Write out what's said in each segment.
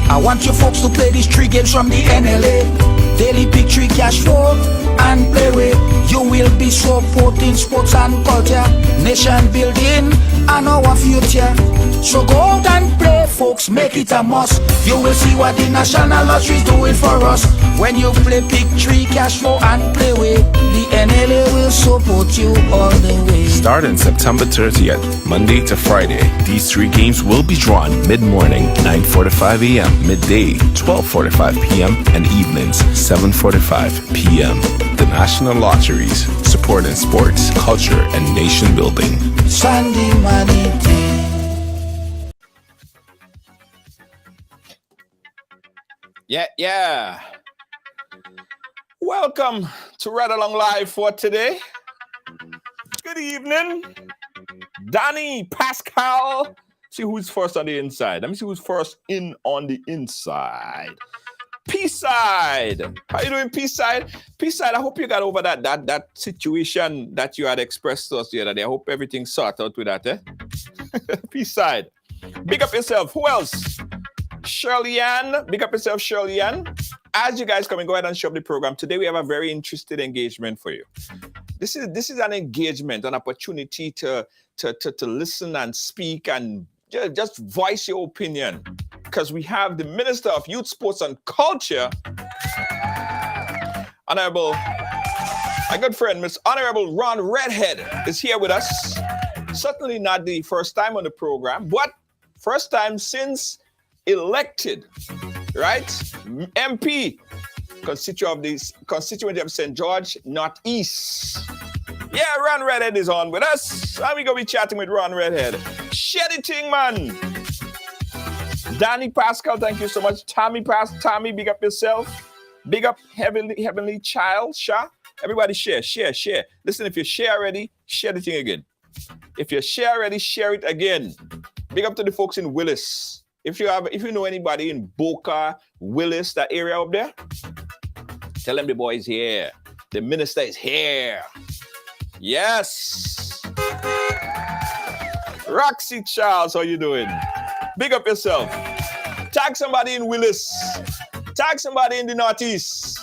I want you folks to play these 3 games from the NLA. Daily pick 3 cash flow and play with. You will be supporting sports and culture, nation building and our future. So go out and play, folks, make it a must. You will see what the National Lottery is doing for us. When you play pick 3 cash flow and play with, the NLA will support you all the way. Starting September 30th, Monday to Friday, these 3 games will be drawn mid-morning, 9:45 a.m., midday, 12:45 p.m., and evenings, 7:45 p.m. The National Lotteries, supporting sports, culture, and nation building. Sunday money day. Yeah. Welcome to Ridealong Live for today. Good evening. Danny, Pascal. See who's first on the inside. Let me see who's first in on the inside. Peace-side. How you doing, Peace-side? Peace-side, I hope you got over that situation that you had expressed to us the other day. I hope everything's sorted out with that, eh? Peace-side. Big up yourself. Who else? Shirley Ann. Big up yourself, Shirley Ann. As you guys come and go ahead and show up the program, today we have a very interesting engagement for you. This is an engagement, an opportunity to listen and speak and just voice your opinion. Because we have the Minister of Youth, Sports and Culture, Honorable, my good friend, Miss Honorable Ron Redhead is here with us. Certainly not the first time on the program, but first time since elected, right? MP, constituent of St. George, Northeast. Yeah, Ron Redhead is on with us. And we're going to be chatting with Ron Redhead. Share the thing, man. Danny Pascal, thank you so much. Tommy, big up yourself. Big up Heavenly Child, Sha. Everybody share. Listen, if you share already, share the thing again. If you share already, share it again. Big up to the folks in Willis. If you know anybody in Boca, Willis, that area up there, tell them the boy is here. The minister is here. Yes. Roxy Charles, how you doing? Big up yourself. Tag somebody in Willis. Tag somebody in the Northeast.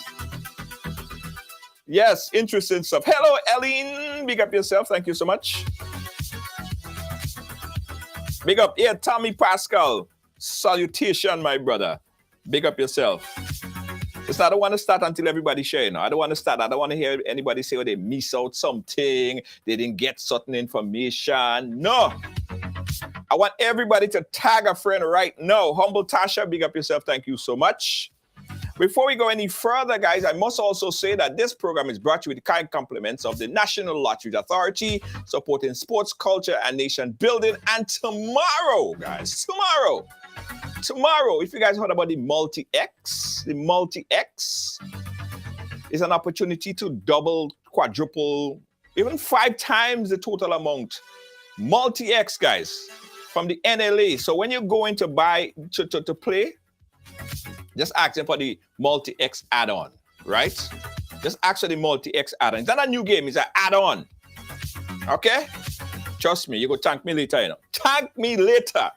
Yes, interesting stuff. Hello, Eileen. Big up yourself. Thank you so much. Big up. Yeah, Tommy Pascal. Salutation, my brother. Big up yourself. Listen, I don't want to start until everybody share, you know. I don't want to start. I don't want to hear anybody say, oh, they miss out something. They didn't get certain information. No. I want everybody to tag a friend right now. Humble Tasha, big up yourself. Thank you so much. Before we go any further, guys, I must also say that this program is brought to you with the kind compliments of the National Lottery Authority, supporting sports, culture, and nation building. And tomorrow, guys, tomorrow, if you guys heard about the multi-X is an opportunity to double, quadruple, even 5 times the total amount. Multi-X, guys, from the NLA. So when you're going to buy, to play, just ask them for the multi-X add-on, right? Just ask for the multi-X add-on. It's not a new game, it's an add-on. Okay? Trust me, you go thank me later, you know. Thank me later.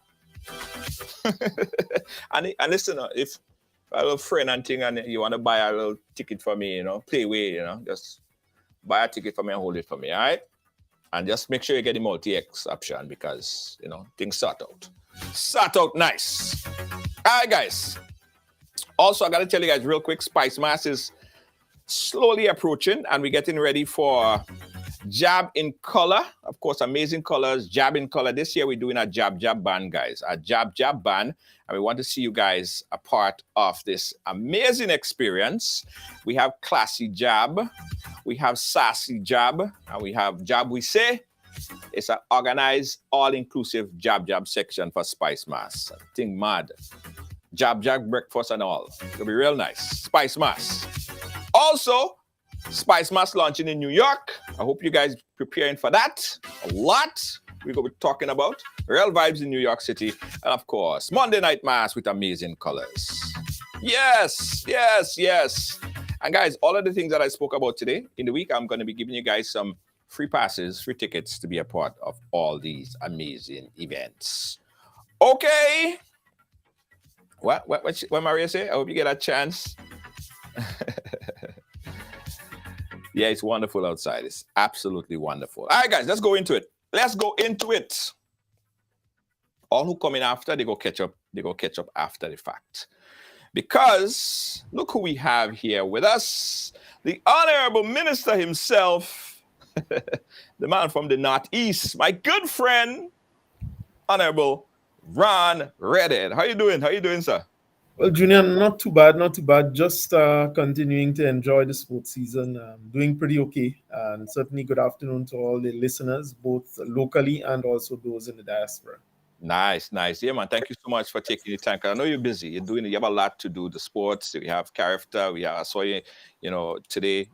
and listen, if a little friend and thing and you want to buy a little ticket for me, you know, play away, you know, just buy a ticket for me and hold it for me, all right? And just make sure you get the multi-X option because, you know, things sort out. Sort out nice. All right, guys. Also, I got to tell you guys real quick, Spice Mass is slowly approaching, and we're getting ready for Jab in Color. Of course, amazing colors, Jab in Color. This year, we're doing a Jab band, guys, a Jab band. And we want to see you guys a part of this amazing experience. We have Classy Jab, we have Sassy Jab, and we have Jab We Say. It's an organized, all-inclusive Jab section for Spice Mass. Thing mad. Jab breakfast and all. It'll be real nice. Spice Mass. Also, Spice Mass launching in New York. I hope you guys preparing for that. A lot we're going to be talking about. Real vibes in New York City. And of course, Monday Night Mass with amazing colors. Yes. And guys, all of the things that I spoke about today, in the week, I'm going to be giving you guys some free passes, free tickets to be a part of all these amazing events. Okay. What Maria say? I hope you get a chance. Yeah, it's wonderful outside. It's absolutely wonderful. All right, guys, let's go into it. All who come in after, they go catch up after the fact. Because look who we have here with us. The Honorable Minister himself, the man from the Northeast, my good friend, Honorable Ron Redhead. How you doing, sir? Well, Junior, not too bad. Just continuing to enjoy the sports season. Doing pretty okay. And certainly good afternoon to all the listeners, both locally and also those in the diaspora. Nice. Yeah, man. Thank you so much for taking the time. Cause I know you're busy. You have a lot to do. The sports. We have character. I saw you, today,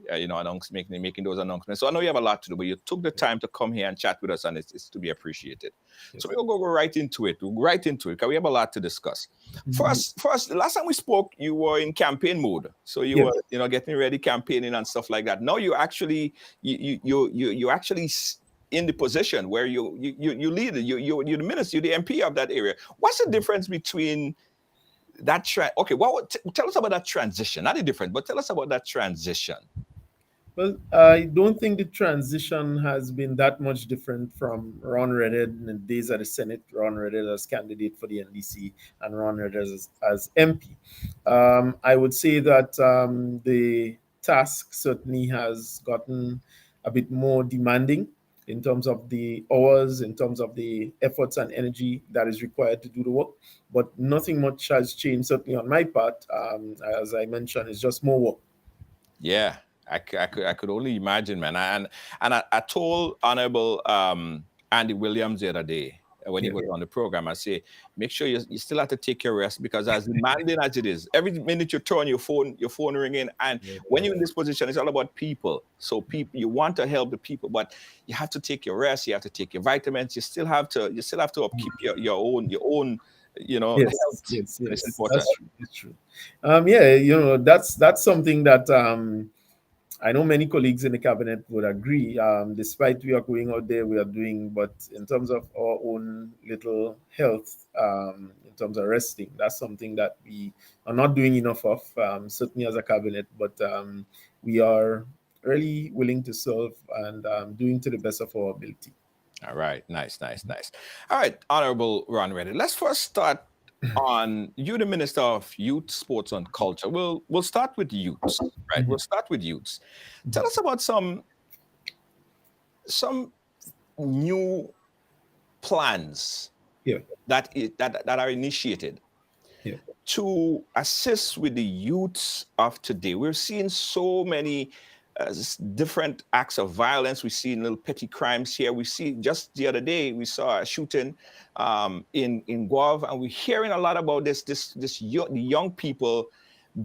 making those announcements. So I know you have a lot to do, but you took the time to come here and chat with us, and it's to be appreciated. Yes. So we'll go right into it. Because we have a lot to discuss. Mm-hmm. First, the last time we spoke, you were in campaign mode. So you were, getting ready, campaigning and stuff like that. Now you actually, you actually in the position where you lead it, you're the minister, you're the MP of that area. What's the difference between that tell us about that transition. Not the difference, but tell us about that transition. Well, I don't think the transition has been that much different from Ron Redhead in the days of the Senate, Ron Redhead as candidate for the NDC, and Ron Redhead as MP. I would say that the task certainly has gotten a bit more demanding in terms of the hours, in terms of the efforts and energy that is required to do the work. But nothing much has changed, certainly on my part. As I mentioned, it's just more work. Yeah, I could only imagine, man. And I told Honorable Andy Williams the other day, when he was on the program, I say, make sure you still have to take your rest, because as demanding as it is, every minute you turn your phone ringing, and when you're in this position, it's all about people. So people, you want to help the people, but you have to take your rest, you have to take your vitamins, you still have to upkeep your own Yes, health. Yes. It's important. That's true. That's something that I know many colleagues in the cabinet would agree. Despite we are going out there, we are doing, but in terms of our own little health, in terms of resting, that's something that we are not doing enough of, certainly as a cabinet, but we are really willing to serve and doing to the best of our ability. All right, nice. All right, Honorable Ron Redhead, let's first start on you, the Minister of Youth, Sports and Culture. We'll start with youths, right? We'll start with youths. Tell us about some new plans that are initiated to assist with the youths of today. We're seeing so many different acts of violence. We see little petty crimes here. We see just the other day we saw a shooting in Guave, and we're hearing a lot about the young people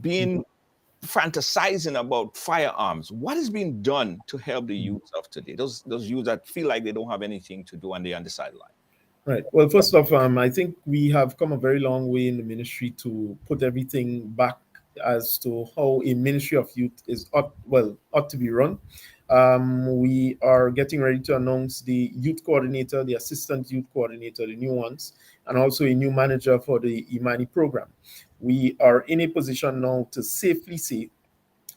being fantasizing about firearms. What is being done to help the youth of today? Those youth that feel like they don't have anything to do and they're on the sideline. Right. Well, first off, I think we have come a very long way in the ministry to put everything back as to how a Ministry of Youth ought to be run. We are getting ready to announce the youth coordinator, the assistant youth coordinator, the new ones, and also a new manager for the Imani program. We are in a position now to safely say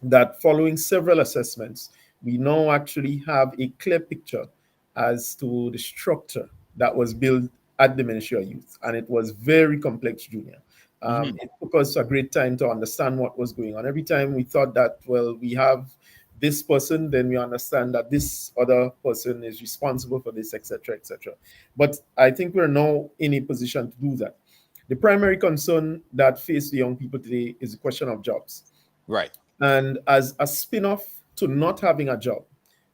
that following several assessments, we now actually have a clear picture as to the structure that was built at the Ministry of Youth. And it was very complex, Junior. Mhm. It took us a great time to understand what was going on. Every time we thought that, well, we have this person, then we understand that this other person is responsible for this, etc., etc. But I think we're now in a position to do that. The primary concern that face the young people today is the question of jobs. Right. And as a spin off to not having a job,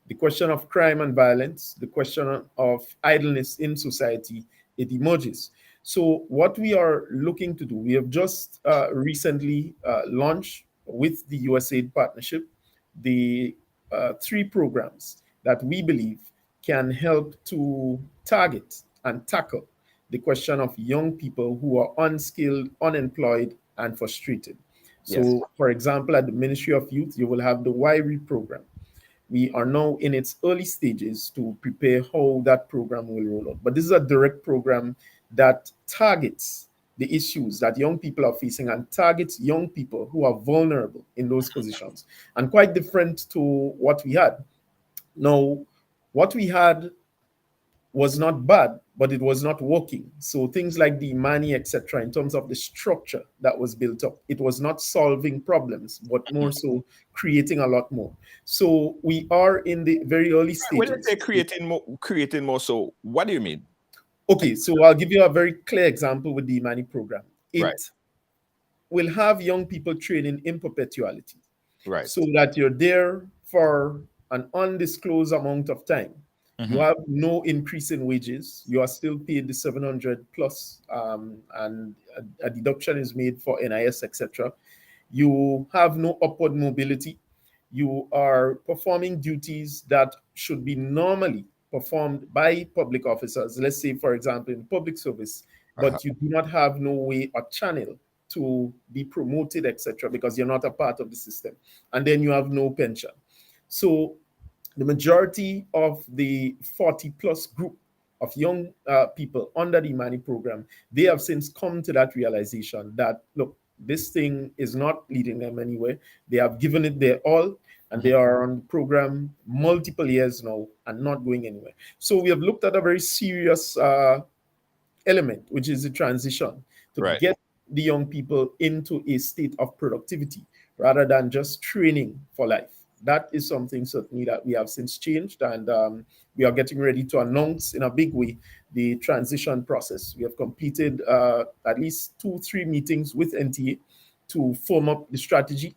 the question of crime and violence, the question of idleness in society, it emerges. So, what we are looking to do, we have just recently launched with the USAID partnership the three programs that we believe can help to target and tackle the question of young people who are unskilled, unemployed, and frustrated. Yes. So, for example, at the Ministry of Youth, you will have the YRE program. We are now in its early stages to prepare how that program will roll out. But this is a direct program that targets the issues that young people are facing and targets young people who are vulnerable in those positions, and quite different to what we had. Now, what we had was not bad, but it was not working. So things like the money, etc., in terms of the structure that was built up, it was not solving problems, but more so creating a lot more. So we are in the very early When you say stages. creating more, so what do you mean? Okay, so I'll give you a very clear example with the money program. Right. It will have young people training in perpetuality, Right. so that you're there for an undisclosed amount of time. You Mhm. have no increase in wages. You are still paid the 700 plus, and a deduction is made for NIS, etc. You have no upward mobility. You are performing duties that should be normally performed by public officers. Let's say, for example, in public service, Uh-huh. but you do not have no way or channel to be promoted, etc., because you're not a part of the system. And then you have no pension. So the majority of the 40 plus group of young people under the Imani program, they have since come to that realization that, look, this thing is not leading them anywhere. They have given it their all, and they Mhm. are on the program multiple years now and not going anywhere. So we have looked at a very serious element, which is the transition to Right. get the young people into a state of productivity rather than just training for life. That is something certainly that we have since changed, and we are getting ready to announce in a big way the transition process. We have completed at least 2, 3 meetings with NTA to form up the strategy.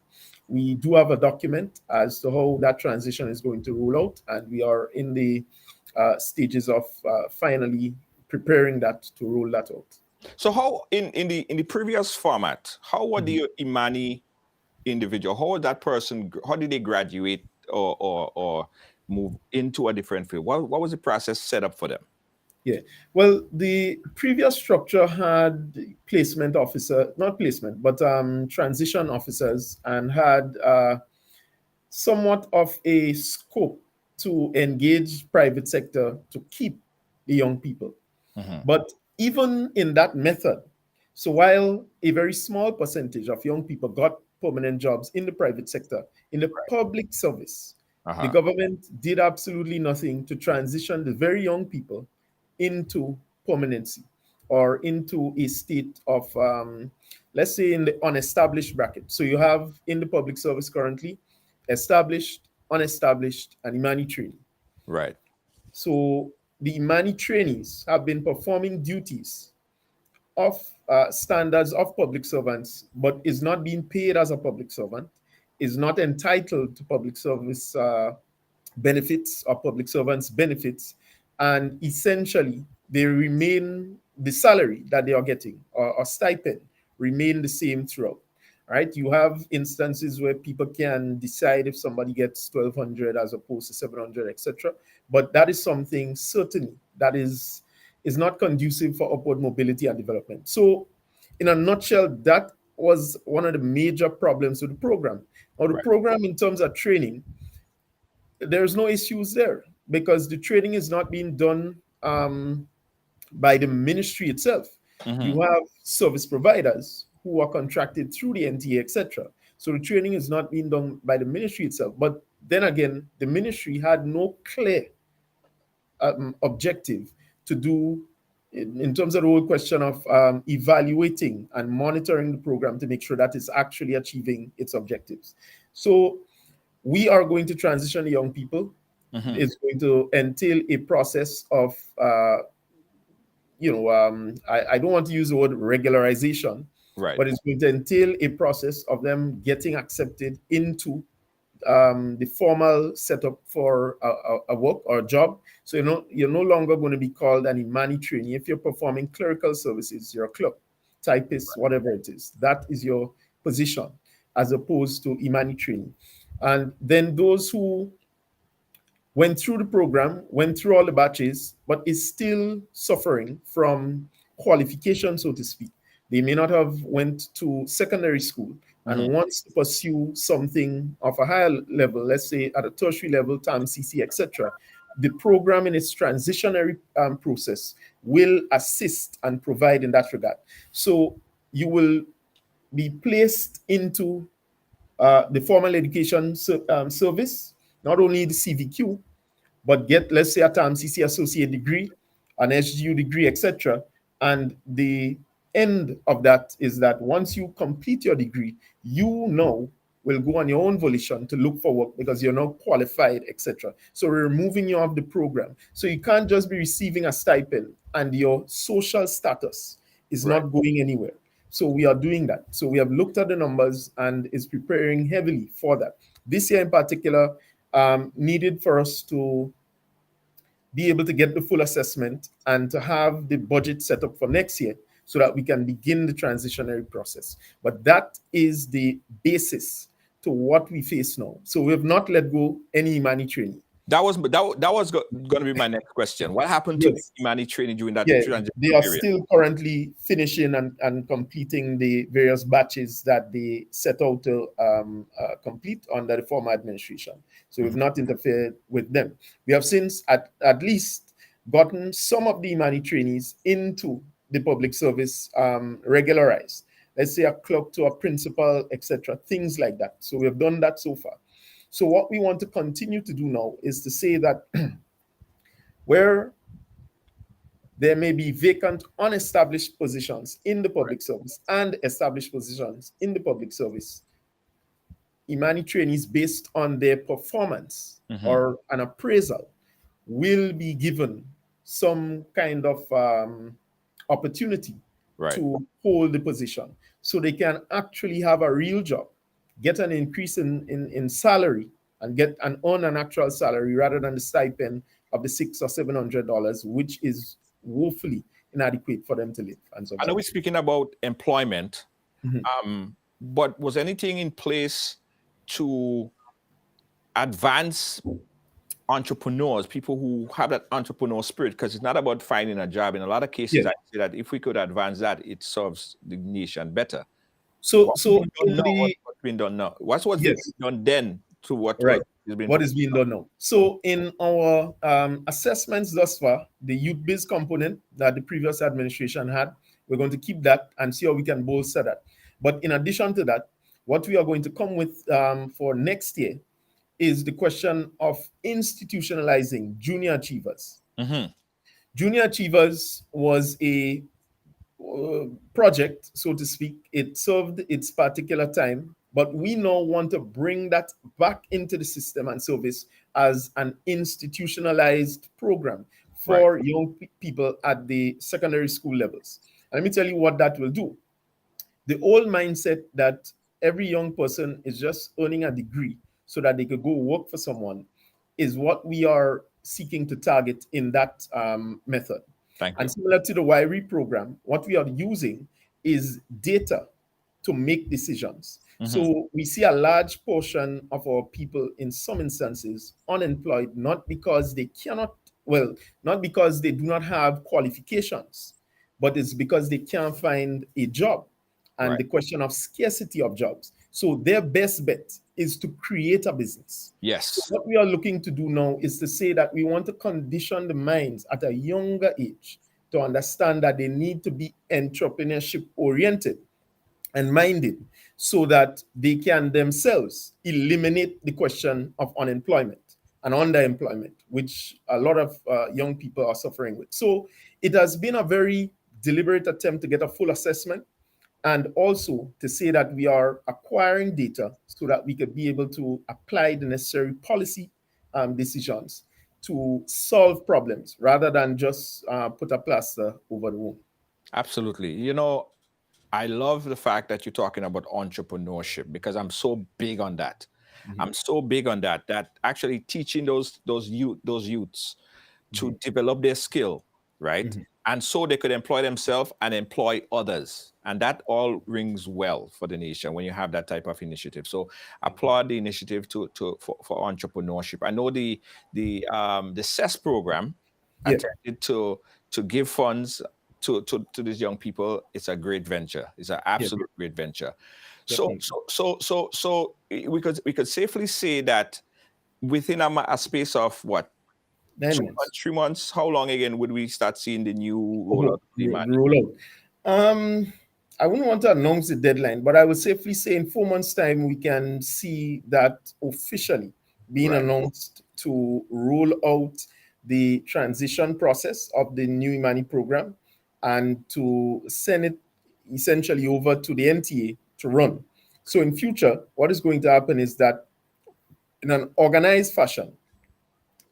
We do have a document as to how that transition is going to roll out, and we are in the stages of finally preparing that to roll that out. So how in the previous format, how were Mhm. the Imani individual? How was that person? How did they graduate or move into a different field? What was the process set up for them? Yeah. Well, the previous structure had placement officer, not placement, but transition officers, and had somewhat of a scope to engage private sector to keep the young people. Mhm. But even in that method, so while a very small percentage of young people got permanent jobs in the private sector, in the public service, the Uh-huh. government did absolutely nothing to transition the very young people into permanency or into a state of, let's say, in the unestablished bracket. So you have in the public service currently established, unestablished, and Imani training. Right. So the Imani trainees have been performing duties of standards of public servants, but is not being paid as a public servant, is not entitled to public service benefits or public servants benefits, and essentially they remain the salary that they are getting or stipend remain the same throughout. Right? You have instances where people can decide if somebody gets 1,200 as opposed to 700, etc. But that is something certainly that is not conducive for upward mobility and development. So, in a nutshell, that was one of the major problems with the program. Now, the Right. program, in terms of training, there's no issues there because the training is not being done by the ministry itself. Mhm. You have service providers who are contracted through the NTA, etc. So the training is not being done by the ministry itself. But then again, the ministry had no clear objective to do in terms of the whole question of evaluating and monitoring the program to make sure that it's actually achieving its objectives. So we are going to transition the young people. It's going to entail a process of, I don't want to use the word regularization, Right. but it's going to entail a process of them getting accepted into the formal setup for a work or a job. So you're no longer going to be called an Imani trainee. If you're performing clerical services, you're a clerk, typist, whatever it is. That is your position, as opposed to Imani trainee. And then those who went through the program, went through all the batches, but is still suffering from qualification, so to speak. They may not have went to secondary school and wants to pursue something of a higher level, let's say at a tertiary level, TAM, CC, etc. The program in its transitionary process will assist and provide in that regard. So you will be placed into the formal education service, not only the CVQ, but get, let's say, a TAM-CC associate degree, an SGU degree, etc. And the end of that is that once you complete your degree, you now will go on your own volition to look for work because you're now qualified, etc. So we're removing you off the program. So you can't just be receiving a stipend and your social status is not going anywhere. So we are doing that. So we have looked at the numbers and is preparing heavily for that. This year in particular, needed for us to be able to get the full assessment and to have the budget set up for next year so that we can begin the transitionary process. But that is the basis to what we face now. So we have not let go any Imani training. That was going to be my next question. What happened to the Imani training during that transition they are period? still currently finishing and completing the various batches that they set out to complete under the former administration. So we've not interfered with them. We have since at least gotten some of the Imani trainees into the public service regularized. Let's say a clerk to a principal, etc., things like that. So we have done that so far. So what we want to continue to do now is to say that where there may be vacant, unestablished positions in the public service and established positions in the public service, Imani trainees, based on their performance or an appraisal, will be given some kind of opportunity to hold the position so they can actually have a real job, get an increase in salary, and earn an actual salary rather than the stipend of the $600 or $700, which is woefully inadequate for them to live. And so I know we're speaking about employment, but was anything in place to advance entrepreneurs, people who have that entrepreneurial spirit? Because it's not about finding a job. In a lot of cases, I say that if we could advance that, it serves the nation better. What's being done now? What's being done then to what is being done now? So in our assessments thus far, the youth biz component that the previous administration had, we're going to keep that and see how we can bolster that. But in addition to that, what we are going to come with for next year is the question of institutionalizing junior achievers. Junior achievers was a project, so to speak. It served its particular time, but we now want to bring that back into the system and service as an institutionalized program for young people at the secondary school levels. And let me tell you what that will do. The old mindset that every young person is just earning a degree so that they could go work for someone is what we are seeking to target in that method. And similar to the WIRE program, what we are using is data to make decisions. So we see a large portion of our people in some instances unemployed, not because they not because they do not have qualifications, but it's because they can't find a job. And the question of scarcity of jobs. So their best bet is to create a business. Yes. So what we are looking to do now is to say that we want to condition the minds at a younger age to understand that they need to be entrepreneurship oriented and minded so that they can themselves eliminate the question of unemployment and underemployment, which a lot of young people are suffering with. So it has been a very deliberate attempt to get a full assessment, and also to say that we are acquiring data so that we could be able to apply the necessary policy decisions to solve problems rather than just put a plaster over the wound. Absolutely. You know, I love the fact that you're talking about entrepreneurship because I'm so big on that. I'm so big on that, that actually teaching those youths to develop their skill, right? And so they could employ themselves and employ others. And that all rings well for the nation when you have that type of initiative. So applaud the initiative for entrepreneurship. I know the CES program Yeah, attempted to give funds to these young people. It's a great venture. It's an yeah, absolute great venture. So definitely. we could safely say that within a space of what, 9 months. 3 months? How long again would we start seeing the new rollout Oh, of the money? roll out. I wouldn't want to announce the deadline, but I would safely say in 4 months' time, we can see that officially being Right. announced to roll out the transition process of the new Imani program and to send it essentially over to the NTA to run. So in future, what is going to happen is that in an organized fashion,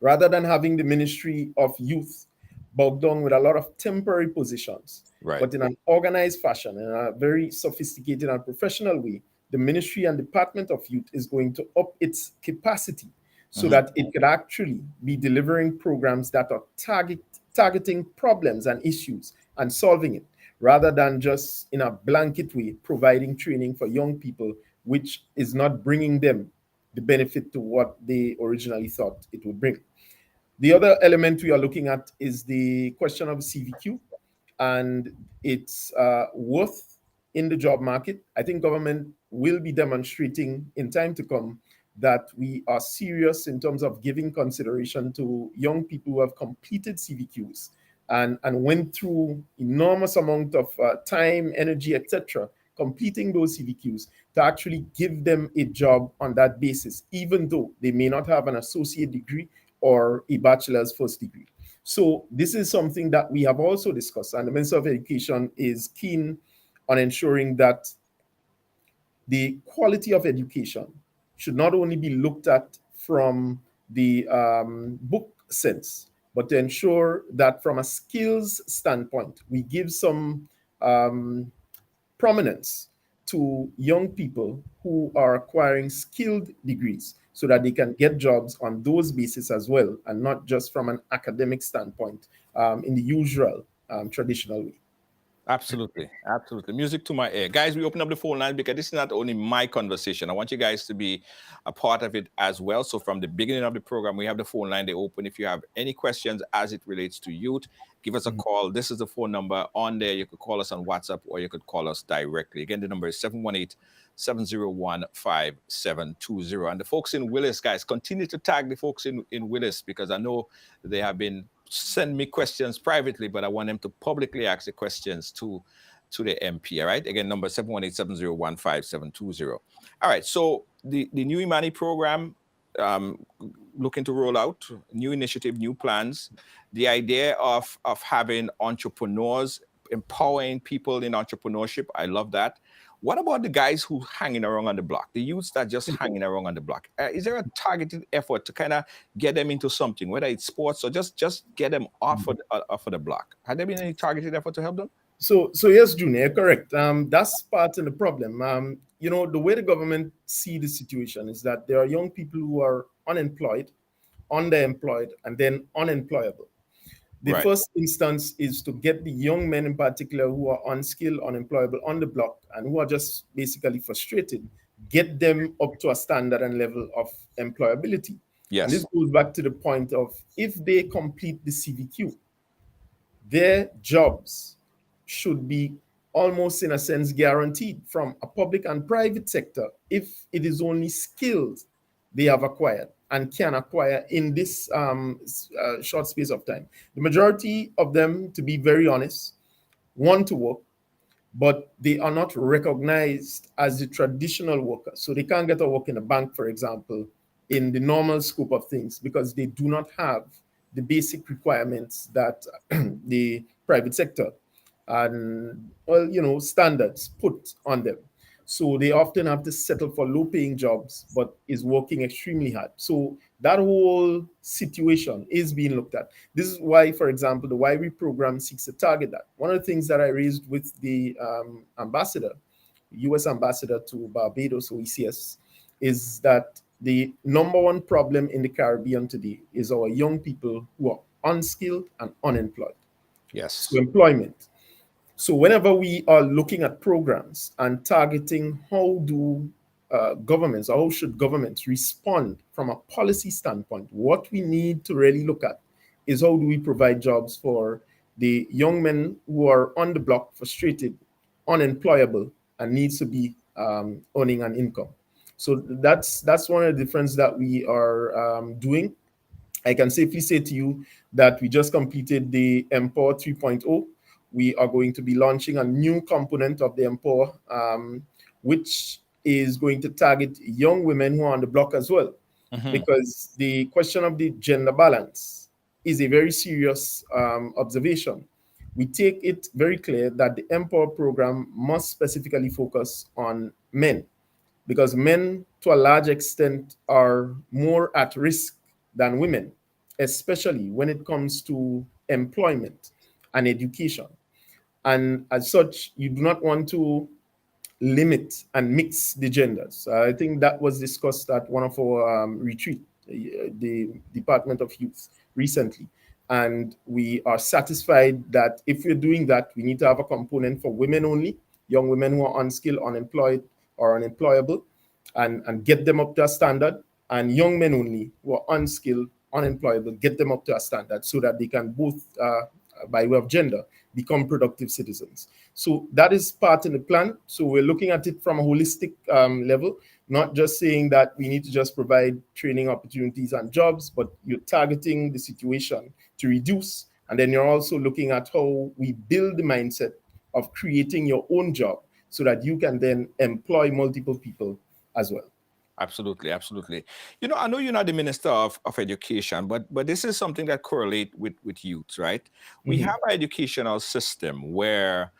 rather than having the Ministry of Youth bogged down with a lot of temporary positions, Right. but in an organized fashion, in a very sophisticated and professional way, the Ministry and Department of Youth is going to up its capacity so that it could actually be delivering programs that are targeting problems and issues and solving it, rather than just in a blanket way providing training for young people, which is not bringing them the benefit to what they originally thought it would bring. The other element we are looking at is the question of CVQ and its worth in the job market. I think government will be demonstrating in time to come that we are serious in terms of giving consideration to young people who have completed CVQs and went through enormous amount of time, energy, etc., completing those CVQs to actually give them a job on that basis, even though they may not have an associate degree or a bachelor's first degree. So this is something that we have also discussed, and the Minister of Education is keen on ensuring that the quality of education should not only be looked at from the book sense, but to ensure that from a skills standpoint, we give some prominence to young people who are acquiring skilled degrees so that they can get jobs on those bases as well, and not just from an academic standpoint in the usual traditional way. Absolutely. Absolutely. Music to my ear. Guys, we open up the phone line because this is not only my conversation. I want you guys to be a part of it as well. So from the beginning of the program, we have the phone line. They open. If you have any questions as it relates to youth, give us a call. This is the phone number on there. You could call us on WhatsApp or you could call us directly. Again, the number is 718-701-5720. And the folks in Willis, guys, continue to tag the folks in Willis because I know they have been send me questions privately, but I want them to publicly ask the questions to the MP. All right. Again, number 718-701-5720. All right. So the new Imani program, looking to roll out new initiative, new plans. The idea of having entrepreneurs, empowering people in entrepreneurship. I love that. What about the guys who hanging around on the block, the youths that just hanging around on the block? Is there a targeted effort to kind of get them into something, whether it's sports or just get them off of the block? Had there been any targeted effort to help them? So yes, Junior, correct. That's part of the problem. The way the government see the situation is that there are young people who are unemployed, underemployed, and then unemployable. The Right. first instance is to get the young men in particular who are unskilled, unemployable on the block and who are just basically frustrated, get them up to a standard and level of employability. Yes. And this goes back to the point of if they complete the CVQ, their jobs should be almost in a sense guaranteed from a public and private sector if it is only skills they have acquired and can acquire in this short space of time. The majority of them, to be very honest, want to work, but they are not recognized as the traditional workers. So they can't get a work in a bank, for example, in the normal scope of things because they do not have the basic requirements that the private sector and, well, standards put on them. So they often have to settle for low paying jobs, but is working extremely hard. So that whole situation is being looked at. This is why, for example, the YB program seeks to target that. One of the things that I raised with the ambassador, US ambassador to Barbados, OECS, is that the number one problem in the Caribbean today is our young people who are unskilled and unemployed. Yes. So employment. So whenever we are looking at programs and targeting how do governments, or how should governments respond from a policy standpoint, what we need to really look at is how do we provide jobs for the young men who are on the block, frustrated, unemployable, and needs to be earning an income. So that's one of the difference that we are doing. I can safely say to you that we just completed the Empower 3.0. We are going to be launching a new component of the Empower, which is going to target young women who are on the block as well. Because the question of the gender balance is a very serious observation. We take it very clear that the Empower program must specifically focus on men, because men, to a large extent, are more at risk than women, especially when it comes to employment and education. And as such, you do not want to limit and mix the genders. I think that was discussed at one of our retreat, the Department of Youth recently. And we are satisfied that if we're doing that, we need to have a component for women only, young women who are unskilled, unemployed, or unemployable, and get them up to a standard, and young men only who are unskilled, unemployable, get them up to a standard so that they can both, by way of gender, become productive citizens. So that is part in the plan. So we're looking at it from a holistic level, not just saying that we need to just provide training opportunities and jobs, but you're targeting the situation to reduce. And then you're also looking at how we build the mindset of creating your own job so that you can then employ multiple people as well. Absolutely, absolutely. I know you're not the Minister of Education, but this is something that correlate with youth, right? We have an educational system where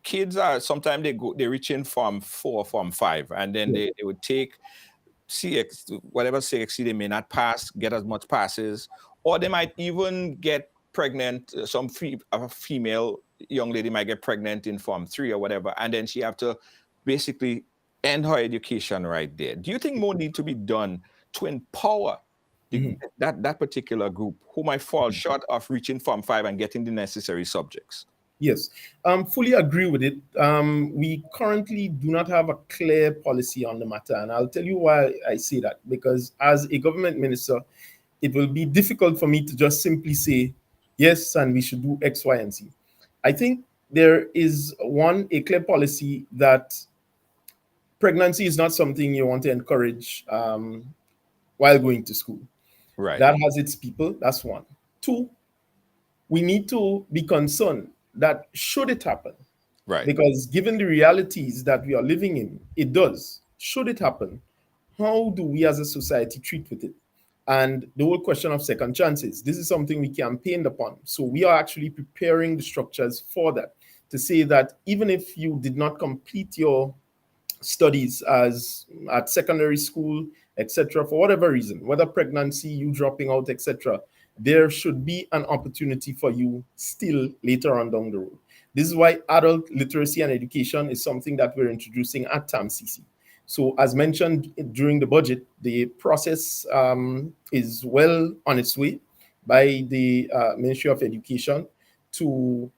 kids are sometimes they reach in Form 4, Form 5, and then they would take CX, whatever CXC they may not pass, get as much passes, or they might even get pregnant. A female young lady might get pregnant in Form 3 or whatever, and then she have to basically end her education right there. Do you think more need to be done to empower that particular group who might fall short of reaching Form 5 and getting the necessary subjects? Yes, fully agree with it. We currently do not have a clear policy on the matter, and I'll tell you why I say that. Because as a government minister, it will be difficult for me to just simply say, yes, and we should do X, Y, and Z. I think there is a clear policy that pregnancy is not something you want to encourage while going to school. Right. That has its people. That's one. Two, we need to be concerned that should it happen, right? Because given the realities that we are living in, it does. Should it happen, how do we as a society treat with it? And the whole question of second chances, this is something we campaigned upon. So we are actually preparing the structures for that, to say that even if you did not complete your studies as at secondary school, etc., for whatever reason, whether pregnancy, you dropping out, etc., there should be an opportunity for you still later on down the road. This is why adult literacy and education is something that we're introducing at TAMCC. So as mentioned during the budget, the process is well on its way by the Ministry of Education to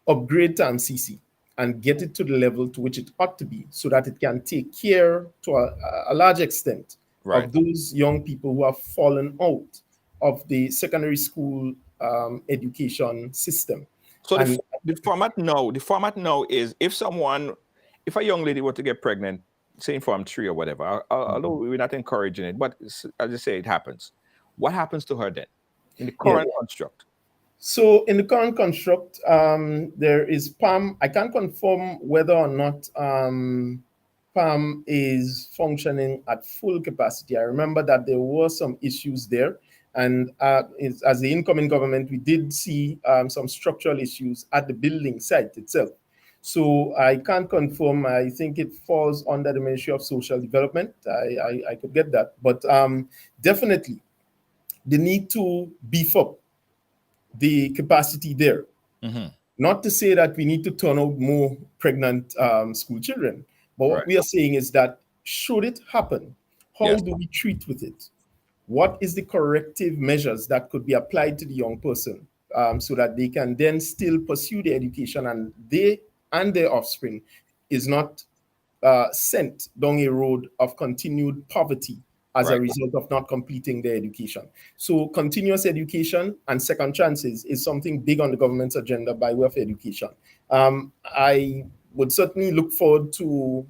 upgrade TAMCC and get it to the level to which it ought to be, so that it can take care to a large extent of those young people who have fallen out of the secondary school education system. So the format now is if a young lady were to get pregnant, say in Form 3 or whatever, although we're not encouraging it, but as I say, it happens. What happens to her then in the current construct? So in the current construct, there is PAM. I can't confirm whether or not PAM is functioning at full capacity. I remember that there were some issues there. And as the incoming government, we did see some structural issues at the building site itself. So I can't confirm. I think it falls under the Ministry of Social Development. I could get that. But definitely, they need to beef up the capacity there. Mm-hmm. Not to say that we need to turn out more pregnant school children, but what we are saying is that should it happen, how do we treat with it? What is the corrective measures that could be applied to the young person so that they can then still pursue their education and they and their offspring is not sent down a road of continued poverty as a result of not completing their education. So continuous education and second chances is something big on the government's agenda by way of education. I would certainly look forward to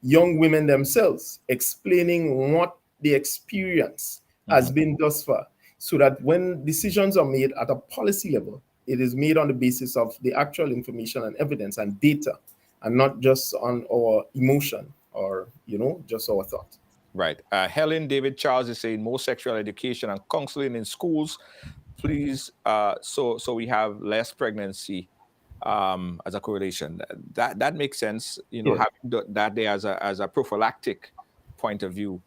young women themselves explaining what the experience has been thus far, so that when decisions are made at a policy level, it is made on the basis of the actual information and evidence and data, and not just on our emotion or, just our thought. Right. Helen David Charles is saying more sexual education and counseling in schools, please. So we have less pregnancy as a correlation. That makes sense. Having that there as a prophylactic point of view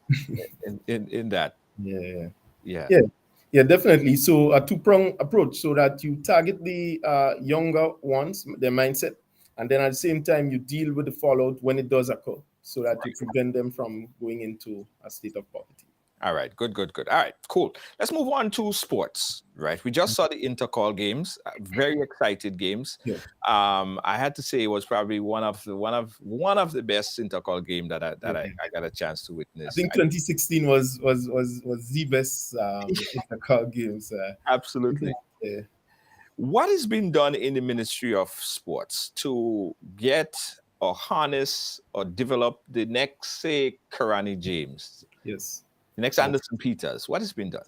in that. Yeah, definitely. So a two-pronged approach, so that you target the younger ones, their mindset, and then at the same time you deal with the fallout when it does occur, so that you prevent them from going into a state of poverty. All right, good. All right, cool. Let's move on to sports. Right, we just saw the intercall games, very excited games. Yeah. I had to say it was probably one of the best intercall game that I got a chance to witness. I think 2016 was the best intercall games. Absolutely. Yeah. What has been done in the Ministry of Sports to get or harness or develop the next, say, Karani James? Yes. The next Anderson Peters. What has been done?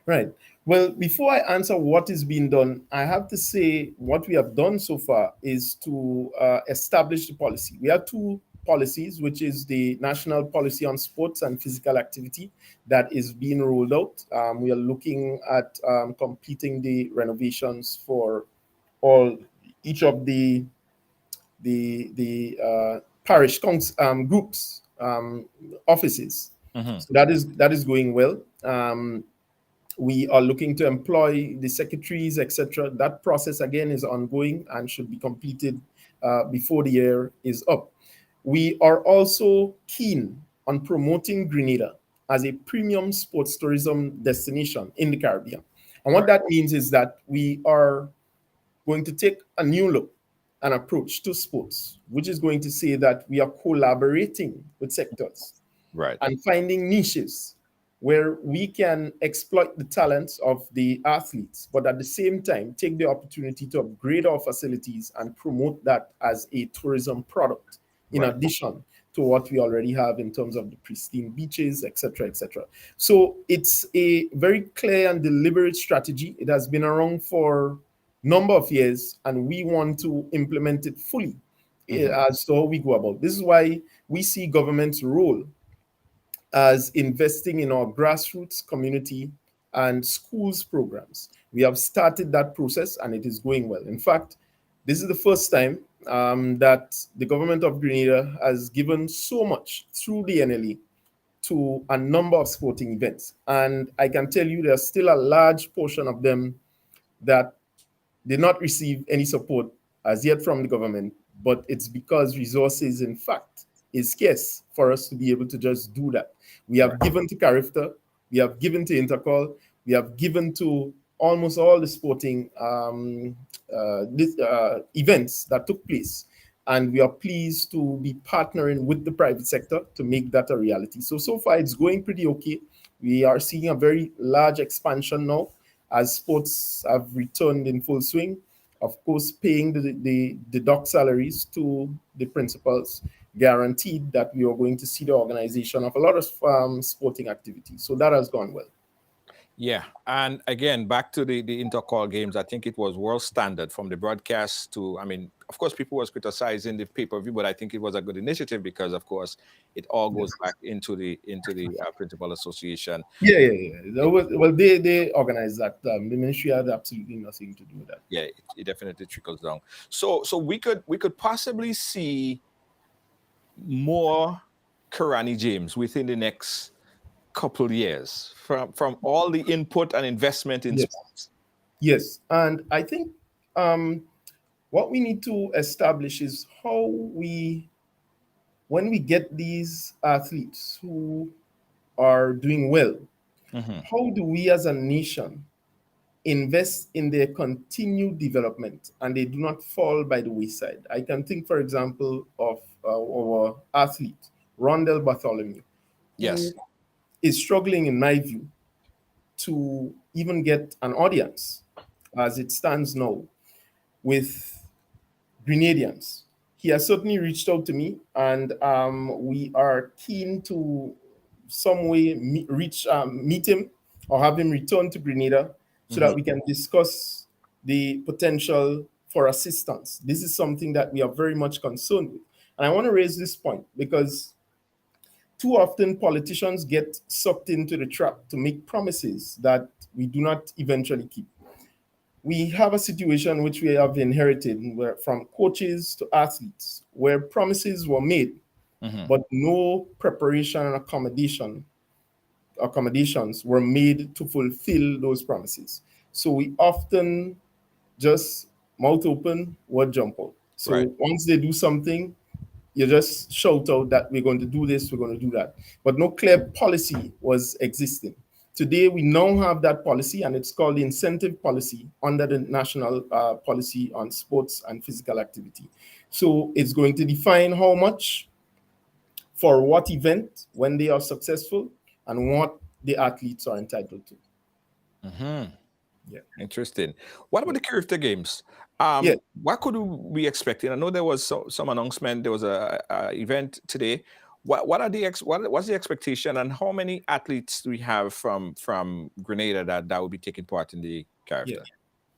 Right. Well, before I answer what is being done, I have to say what we have done so far is to establish the policy. We have two policies, which is the National Policy on Sports and Physical Activity that is being rolled out. We are looking at completing the renovations for each of the parish groups offices. Mm-hmm. So that is going well. We are looking to employ the secretaries, etc. That process again is ongoing and should be completed before the year is up. We are also keen on promoting Grenada as a premium sports tourism destination in the Caribbean. And what that means is that we are going to take a new look and approach to sports, which is going to say that we are collaborating with sectors and finding niches where we can exploit the talents of the athletes, but at the same time, take the opportunity to upgrade our facilities and promote that as a tourism product, in addition to what we already have in terms of the pristine beaches, etc., etc. So it's a very clear and deliberate strategy. It has been around for a number of years, and we want to implement it fully as to how we go about. This is why we see government's role as investing in our grassroots community and schools programs. We have started that process and it is going well. In fact, this is the first time that the government of Grenada has given so much through the NLA to a number of sporting events. And I can tell you there's still a large portion of them that did not receive any support as yet from the government, but it's because resources, in fact, is scarce for us to be able to just do that. We have given to Carifta, we have given to Intercall, we have given to almost all the sporting events that took place. And we are pleased to be partnering with the private sector to make that a reality. So far it's going pretty okay. We are seeing a very large expansion now as sports have returned in full swing. Of course, paying the dock salaries to the principals guaranteed that we are going to see the organization of a lot of sporting activities. So that has gone well. Yeah, and again, back to the intercall games, I think it was world standard from the broadcast to, I mean, of course, people was criticizing the pay-per-view, but I think it was a good initiative because, of course, it all goes Yes. back into the principal association. Yeah. Well, they organized that. The ministry had absolutely nothing to do with that. Yeah, it definitely trickles down. So we could possibly see more Karani James within the next couple years from all the input and investment in Yes. sports. Yes, and I think um, what we need to establish is how we, when we get these athletes who are doing well, Hmm. how do we as a nation invest in their continued development and they do not fall by the wayside? I can think, for example, of our athlete, Rondell Bartholomew, who Yes. is struggling, in my view, to even get an audience as it stands now with Grenadians. He has certainly reached out to me, and we are keen to some way meet him or have him return to Grenada so Hmm. that we can discuss the potential for assistance. This is something that we are very much concerned with. And I want to raise this point because too often politicians get sucked into the trap to make promises that we do not eventually keep. We have a situation which we have inherited where from coaches to athletes where promises were made Hmm. but no preparation and accommodations were made to fulfill those promises. So we often just mouth open, word jump out. Right. So once they do something, you just shout out that we're going to do this, we're going to do that. But no clear policy was existing. Today, we now have that policy, and it's called the incentive policy under the national policy on sports and physical activity. So it's going to define how much for what event when they are successful and what the athletes are entitled to. Hmm. Yeah. Interesting. What about the character games? Yeah. What could we expect? I know there was some announcement. There was a event today. What are what's the expectation, and how many athletes do we have from Grenada that will be taking part in the Yeah. character?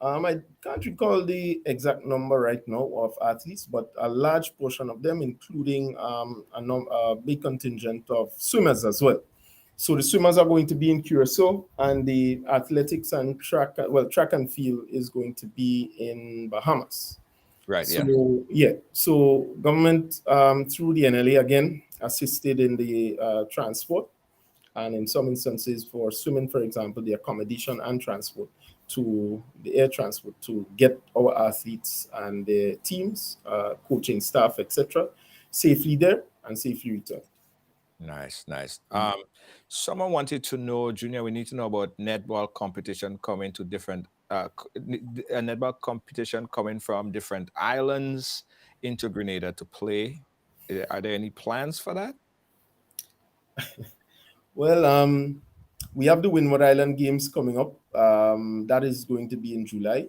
I can't recall the exact number right now of athletes, but a large portion of them, including a big contingent of swimmers as well. So the swimmers are going to be in Curacao, and the athletics and track and field is going to be in Bahamas. Right. Yeah. So yeah, so government through the NLA again assisted in the transport, and in some instances for swimming, for example, the accommodation and transport to the air transport to get our athletes and their teams, coaching staff, etc., safely there and safely return. Nice, nice. Someone wanted to know, Junior, we need to know about netball competition coming to different netball competition coming from different islands into Grenada to play. Are there any plans for that? Well, we have the Windward Island Games coming up. That is going to be in July.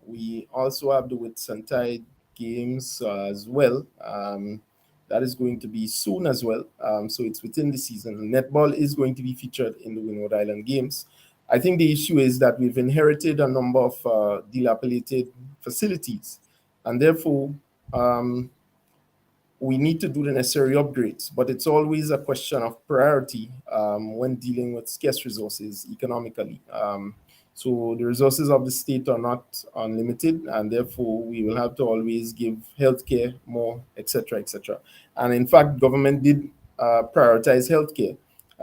We also have the Whitsuntide Games as well. That is going to be soon as well. So it's within the season. Netball is going to be featured in the Windward Island Games. I think the issue is that we've inherited a number of dilapidated facilities, and therefore we need to do the necessary upgrades, but it's always a question of priority when dealing with scarce resources economically. So the resources of the state are not unlimited, and therefore we will have to always give healthcare more, etc., etc. And in fact, government did prioritize healthcare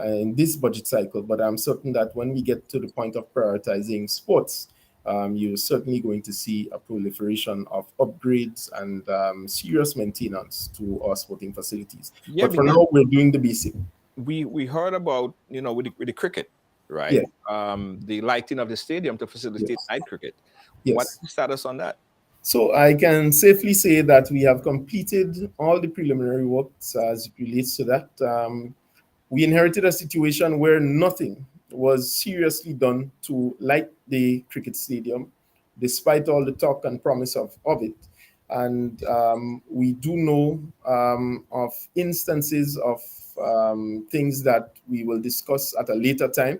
in this budget cycle, but I'm certain that when we get to the point of prioritizing sports, you're certainly going to see a proliferation of upgrades and serious maintenance to our sporting facilities. Yeah, But for because now, we're doing the basic. we heard about, with the cricket, Yeah, right? The lighting of the stadium to facilitate yes, night cricket. What's yes. the status on that? So I can safely say that we have completed all the preliminary works as it relates to that. We inherited a situation where nothing was seriously done to light the cricket stadium, despite all the talk and promise of it. And we do know of instances of things that we will discuss at a later time.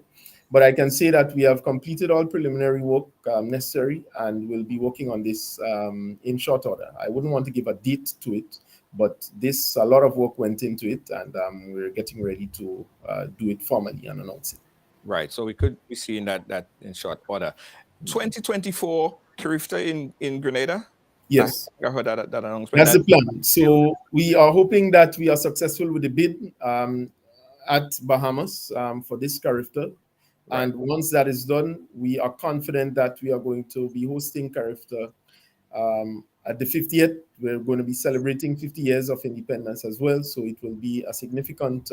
But I can say that we have completed all preliminary work necessary, and we'll be working on this in short order. I wouldn't want to give a date to it, but a lot of work went into it, and we're getting ready to do it formally and announce it. Right. So we could be seeing that in short order. 2024 Carifta in Grenada. Yes. I heard that announcement. That's the plan. So we are hoping that we are successful with the bid at Bahamas for this Carifta. Right. And once that is done, we are confident that we are going to be hosting Carifta at the 50th. We're going to be celebrating 50 years of independence as well. So it will be a significant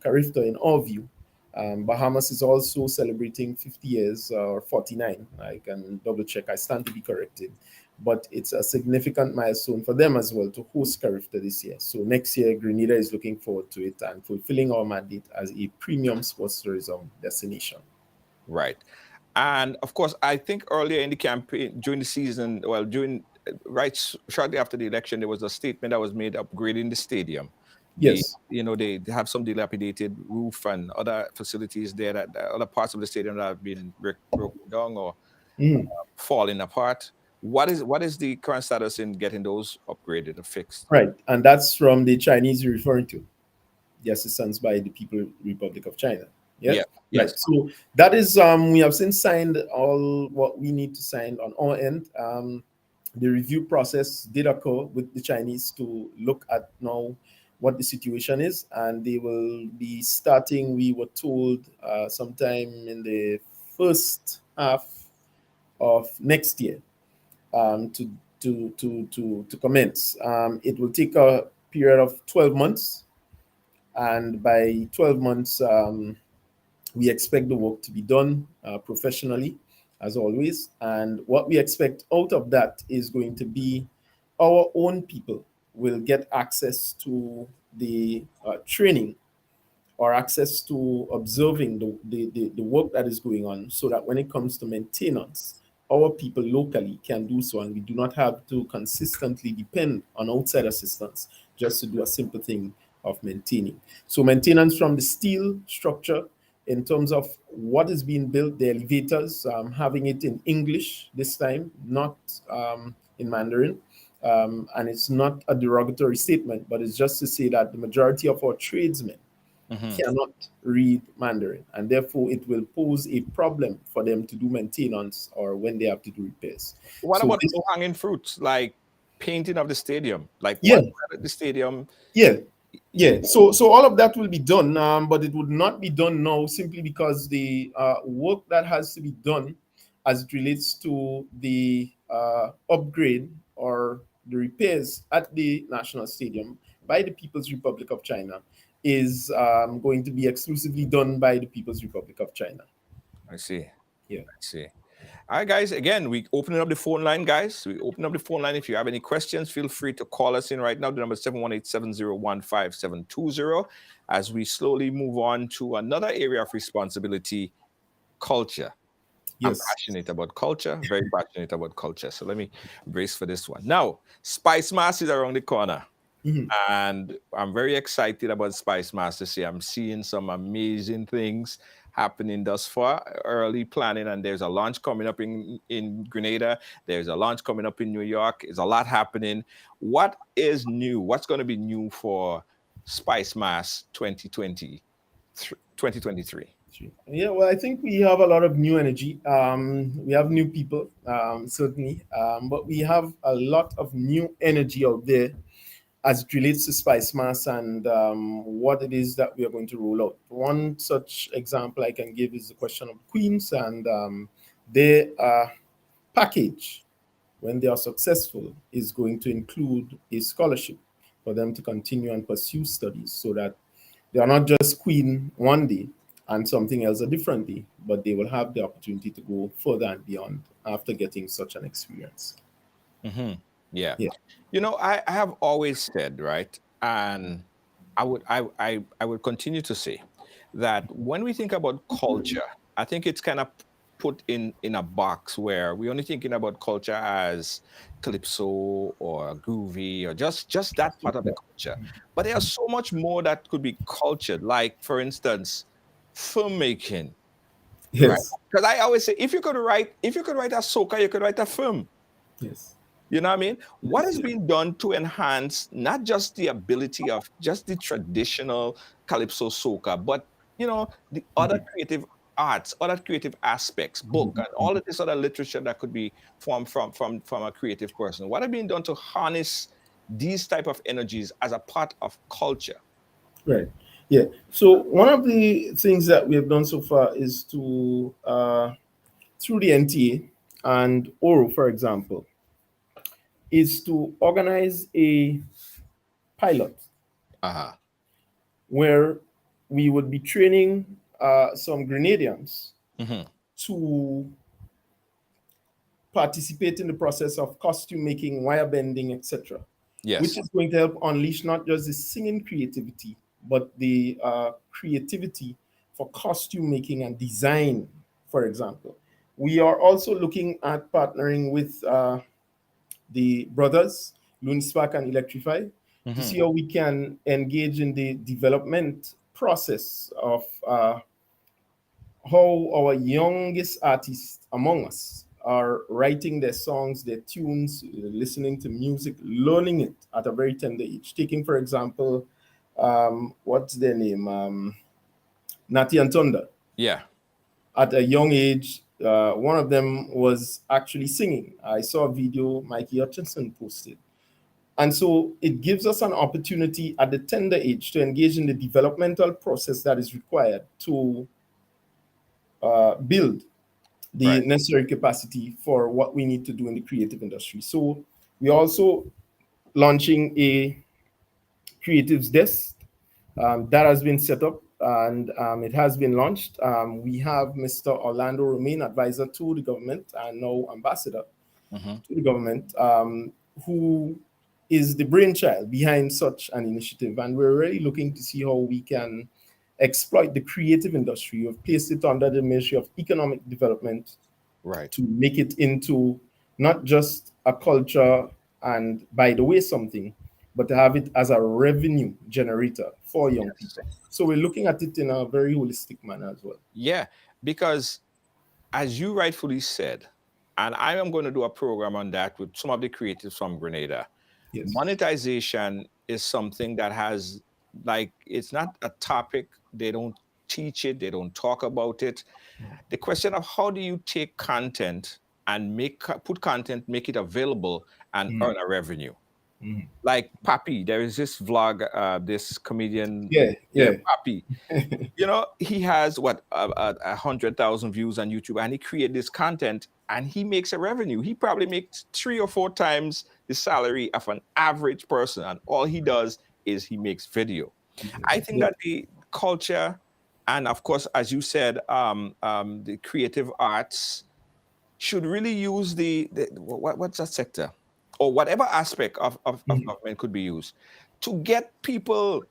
Carifta in our view. Bahamas is also celebrating 50 years or 49. I can double check. I stand to be corrected. But it's a significant milestone for them as well to host Carifta this year. So next year, Grenada is looking forward to it and fulfilling our mandate as a premium sports tourism destination. Right. And of course, I think earlier in the campaign, during the season, well, shortly after the election, there was a statement that was made upgrading the stadium. Yes. They have some dilapidated roof and other facilities there that other parts of the stadium that have been broken down or falling apart. What is the current status in getting those upgraded or fixed? Right, and that's from the Chinese you're referring to, the assistance by the People's Republic of China. Yeah. Yes. Right. So that is we have since signed all what we need to sign on our end. The review process did occur with the Chinese to look at now what the situation is, and they will be starting, we were told, sometime in the first half of next year to commence. It will take a period of 12 months, and by 12 months, we expect the work to be done professionally, as always. And what we expect out of that is going to be our own people will get access to the training or access to observing the work that is going on, so that when it comes to maintenance, our people locally can do so, and we do not have to consistently depend on outside assistance just to do a simple thing of maintaining. So maintenance from the steel structure, in terms of what is being built, the elevators, having it in English this time, not in Mandarin. And it's not a derogatory statement, but it's just to say that the majority of our tradesmen cannot read Mandarin, and therefore it will pose a problem for them to do maintenance or when they have to do repairs. What about low-hanging fruits, like painting of the stadium? Like the stadium? Yeah. So all of that will be done, but it would not be done now simply because the work that has to be done as it relates to the upgrade or the repairs at the National Stadium by the People's Republic of China is going to be exclusively done by the People's Republic of China. I see. Yeah. I see. All right, guys. Again, we opening up the phone line, guys. We open up the phone line. If you have any questions, feel free to call us in right now. The number is 718-701-5720. As we slowly move on to another area of responsibility, culture. Yes. I'm passionate about culture, very passionate about culture. So let me brace for this one. Now, Spice Mass is around the corner. And I'm very excited about Spice Mass this year. I'm seeing some amazing things happening thus far, early planning, and there's a launch coming up in Grenada. There's a launch coming up in New York. There's a lot happening. What is new? What's going to be new for Spice Mass 2023? Yeah, well, I think we have a lot of new energy. We have new people, certainly, but we have a lot of new energy out there as it relates to Spice Mass and what it is that we are going to roll out. One such example I can give is the question of Queens and their package, when they are successful, is going to include a scholarship for them to continue and pursue studies, so that they are not just Queen one day and something else a different day, but they will have the opportunity to go further and beyond after getting such an experience. Yeah. You know, I have always said, right, and I would continue to say that when we think about culture, I think it's kind of put in a box where we're only thinking about culture as calypso or groovy or just that part of the culture. But there's so much more that could be cultured. Like, for instance, filmmaking, right? Yes. Because I always say, if you could write a soca, you could write a film. Yes. You know what I mean? What has Yeah. been done to enhance not just the ability of just the traditional calypso soca, but the other Mhm. creative arts, other creative aspects, book, and all of this other literature that could be formed from a creative person? What has been done to harness these type of energies as a part of culture? Right. Yeah. So one of the things that we have done so far is to through the NTA and ORO, for example, is to organize a pilot Uh-huh. where we would be training some Grenadians Hmm. to participate in the process of costume making, wire bending, etc., which Yes. is going to help unleash not just the singing creativity, but the creativity for costume making and design, for example. We are also looking at partnering with the brothers, Lunispark and Electrify, to Hmm. see how we can engage in the development process of how our youngest artists among us are writing their songs, their tunes, listening to music, learning it at a very tender age. Taking, for example, what's their name? Nati and Thunder. Yeah. At a young age, one of them was actually singing. I saw a video Mikey Hutchinson posted. And so it gives us an opportunity at the tender age to engage in the developmental process that is required to build the Right. necessary capacity for what we need to do in the creative industry. So we're also launching a creatives desk that has been set up and it has been launched. We have Mr. Orlando Romain, advisor to the government and now ambassador Hmm. to the government, who is the brainchild behind such an initiative. And we're really looking to see how we can exploit the creative industry. We've placed it under the Ministry of Economic Development Right. to make it into not just a culture and by the way something, but to have it as a revenue generator for young Yes. people. So we're looking at it in a very holistic manner as well. Yeah, because as you rightfully said, and I am going to do a program on that with some of the creatives from Grenada. Yes. Monetization is something that has, like, it's not a topic. They don't teach it, they don't talk about it. The question of how do you take content and put content, make it available and Mm. earn a revenue? Mm. Like Papi, there is this vlog, this comedian, Yeah, yeah, yeah. Papi. He has what 100,000 views on YouTube, and he created this content, and he makes a revenue. He probably makes 3 or 4 times the salary of an average person, and all he does is he makes video. I think Yeah. that the culture, and of course, as you said, the creative arts should really use what's that sector, or whatever aspect of Mhm. government could be used to get people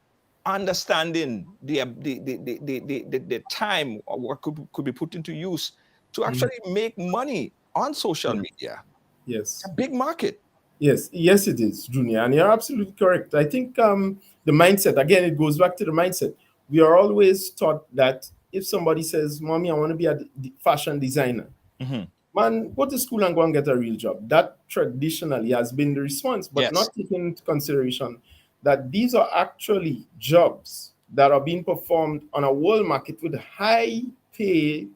understanding the time or what could be put into use to Mhm. actually make money on social Yeah. media. It's Yes. a big market. Yes, yes, it is, Junior, and you're absolutely correct. I think the mindset again, it goes back to the mindset. We are always taught that if somebody says, "Mommy, I want to be a fashion designer," Mhm. man, go to school and go and get a real job. That traditionally has been the response, but Yes. not taking into consideration that these are actually jobs that are being performed on a world market with high pay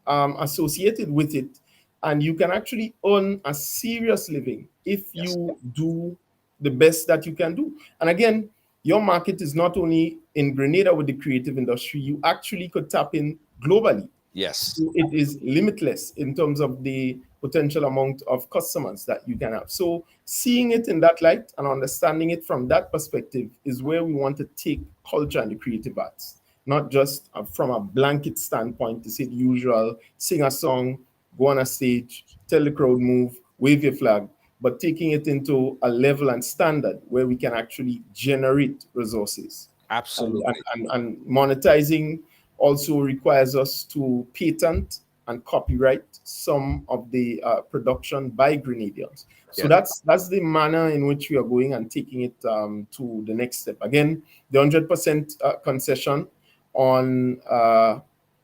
associated with it, and you can actually earn a serious living if Yes. you do the best that you can do. And again, your market is not only in Grenada with the creative industry, you actually could tap in globally. Yes. So it is limitless in terms of the potential amount of customers that you can have. So seeing it in that light and understanding it from that perspective is where we want to take culture and the creative arts, not just from a blanket standpoint to say the usual, sing a song, go on a stage, tell the crowd move, wave your flag, but taking it into a level and standard where we can actually generate resources. And, and, Absolutely. and monetizing also requires us to patent and copyright some of the production by Grenadians. So Yes. that's the manner in which we are going and taking it to the next step. Again, the 100% concession on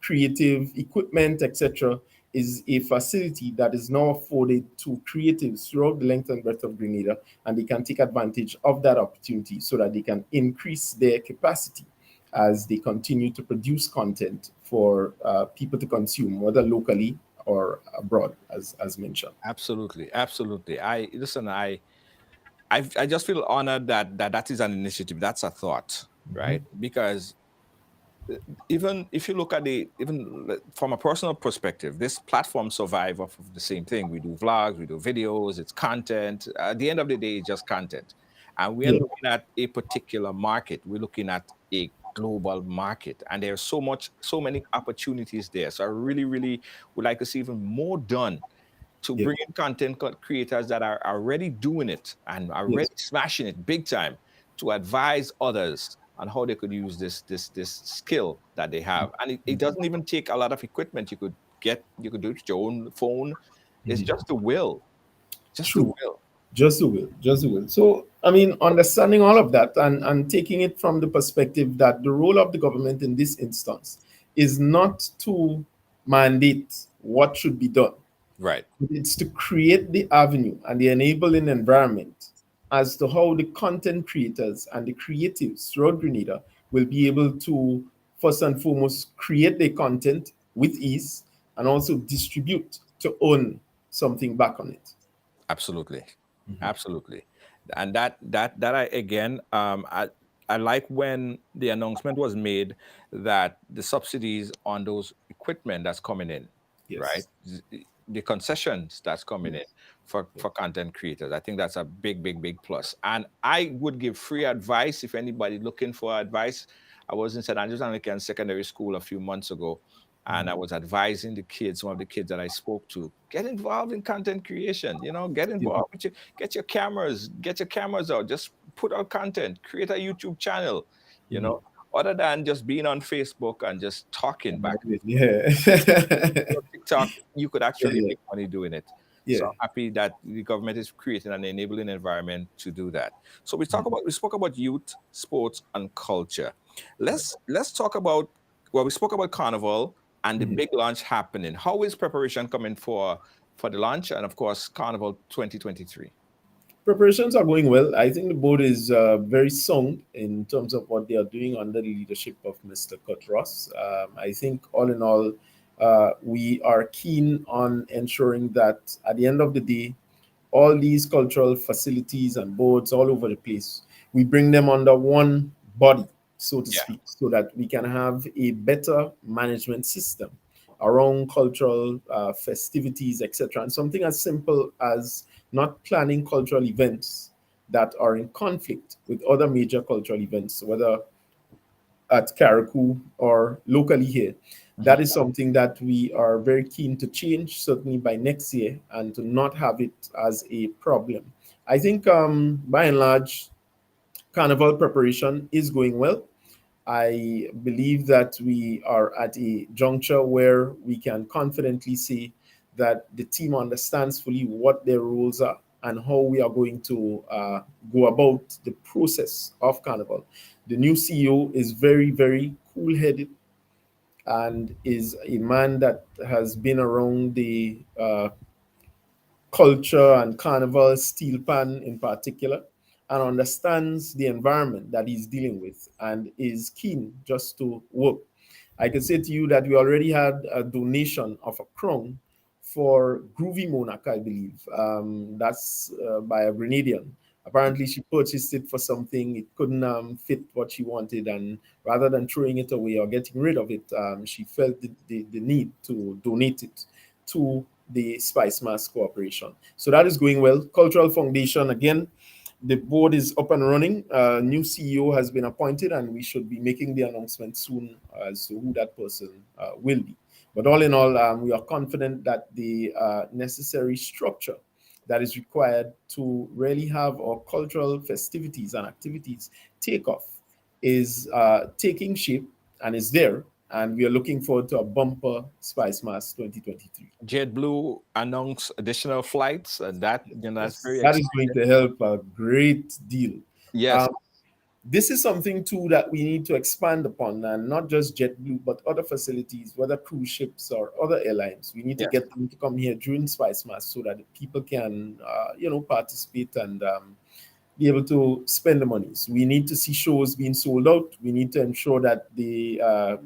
creative equipment, etc., is a facility that is now afforded to creatives throughout the length and breadth of Grenada, and they can take advantage of that opportunity so that they can increase their capacity as they continue to produce content for people to consume, whether locally or abroad, as mentioned. Absolutely, absolutely. I listen. I just feel honored that that is an initiative. That's a thought, Mhm. right? Because even if you look at from a personal perspective, this platform survive off of the same thing. We do vlogs, we do videos, it's content. At the end of the day, it's just content. And we are Yeah, looking at a particular market. We're looking at a global market. And there's so many opportunities there. So I really, really would like to see even more done to yeah, bring in creators that are already doing it and are already yes. smashing it big time to advise others on how they could use this skill that they have. And it Mhm. doesn't even take a lot of equipment. You could do it with your own phone. It's Mhm. just the will. Just the True. will. Just the will, just the will. So, I mean, understanding all of that and taking it from the perspective that the role of the government in this instance is not to mandate what should be done. Right. It's to create the avenue and the enabling environment as to how the content creators and the creatives throughout Grenada will be able to, first and foremost, create their content with ease and also distribute to own something back on it. Absolutely, absolutely, and that I again, I like when the announcement was made that the subsidies on those equipment that's coming in, right? Yes. The concessions that's coming in Yes. for content creators. I think that's a big plus. And I would give free advice if anybody looking for advice. I was in St. Andrews Anglican Secondary School a few months ago, and I Mhm. was advising the kids, some of the kids that I spoke to, get involved in content creation. Get Yeah. involved with your, get your cameras out, just put out content, create a YouTube channel. You Mhm. know, other than just being on Facebook and just talking back and Yeah. TikTok, you could actually Yeah. make money doing it. So Yeah. I'm happy that the government is creating an enabling environment to do that. So we spoke about youth, sports, and culture. Let's talk about, well, we spoke about carnival and the Mhm. big launch happening. How is preparation coming for the launch and of course Carnival 2023? Preparations are going well. I think the board is very sound in terms of what they are doing under the leadership of Mr. Kurt Ross. I think, all in all, we are keen on ensuring that at the end of the day, all these cultural facilities and boards all over the place, we bring them under one body, so to Yeah. speak, so that we can have a better management system around cultural festivities, etc. And something as simple as not planning cultural events that are in conflict with other major cultural events, whether at Karakou or locally here. Mhm. That is something that we are very keen to change, certainly by next year, and to not have it as a problem. I think, by and large, carnival preparation is going well. I believe that we are at a juncture where we can confidently say that the team understands fully what their roles are and how we are going to go about the process of Carnival. The new CEO is very, very cool headed and is a man that has been around the culture and carnival steel pan in particular, and understands the environment that he's dealing with and is keen just to work. I can say to you that we already had a donation of a crown for Groovy Monarch, I believe. That's by a Grenadian. Apparently, she purchased it for something, it couldn't fit what she wanted, and rather than throwing it away or getting rid of it, she felt the need to donate it to the Spice Mass Corporation. So that is going well. Cultural Foundation, again, the board is up and running. New CEO has been appointed, and we should be making the announcement soon as to who that person will be. But all in all, we are confident that the necessary structure that is required to really have our cultural festivities and activities take off is taking shape and is there. And we are looking forward to a bumper Spice Mass 2023. JetBlue announced additional flights, and that that's Yes, very that is going exciting. to help a great deal. Yes, Um, This is something too that we need to expand upon, and not just JetBlue, but other facilities, whether cruise ships or other airlines. We need to Yes. get them to come here during Spice Mass so that people can, participate and be able to spend the monies. We need to see shows being sold out. We need to ensure that the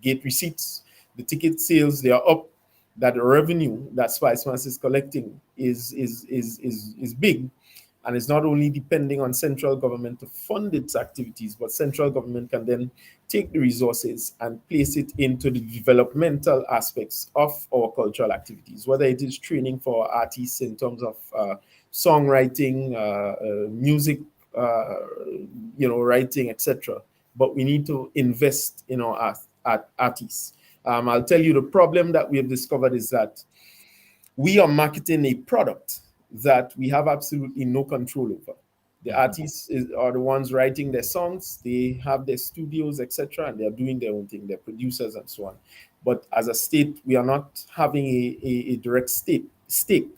gate receipts, the ticket sales, they are up. That the revenue that Spice Mass is collecting is big, and it's not only depending on central government to fund its activities, but central government can then take the resources and place it into the developmental aspects of our cultural activities, whether it is training for artists in terms of songwriting, music, writing, etc. But we need to invest in our artists. I'll tell you the problem that we have discovered is that we are marketing a product that we have absolutely no control over. The artists are the ones writing their songs, they have their studios, etc., and they're doing their own thing, they're producers and so on. But as a state, we are not having a direct stake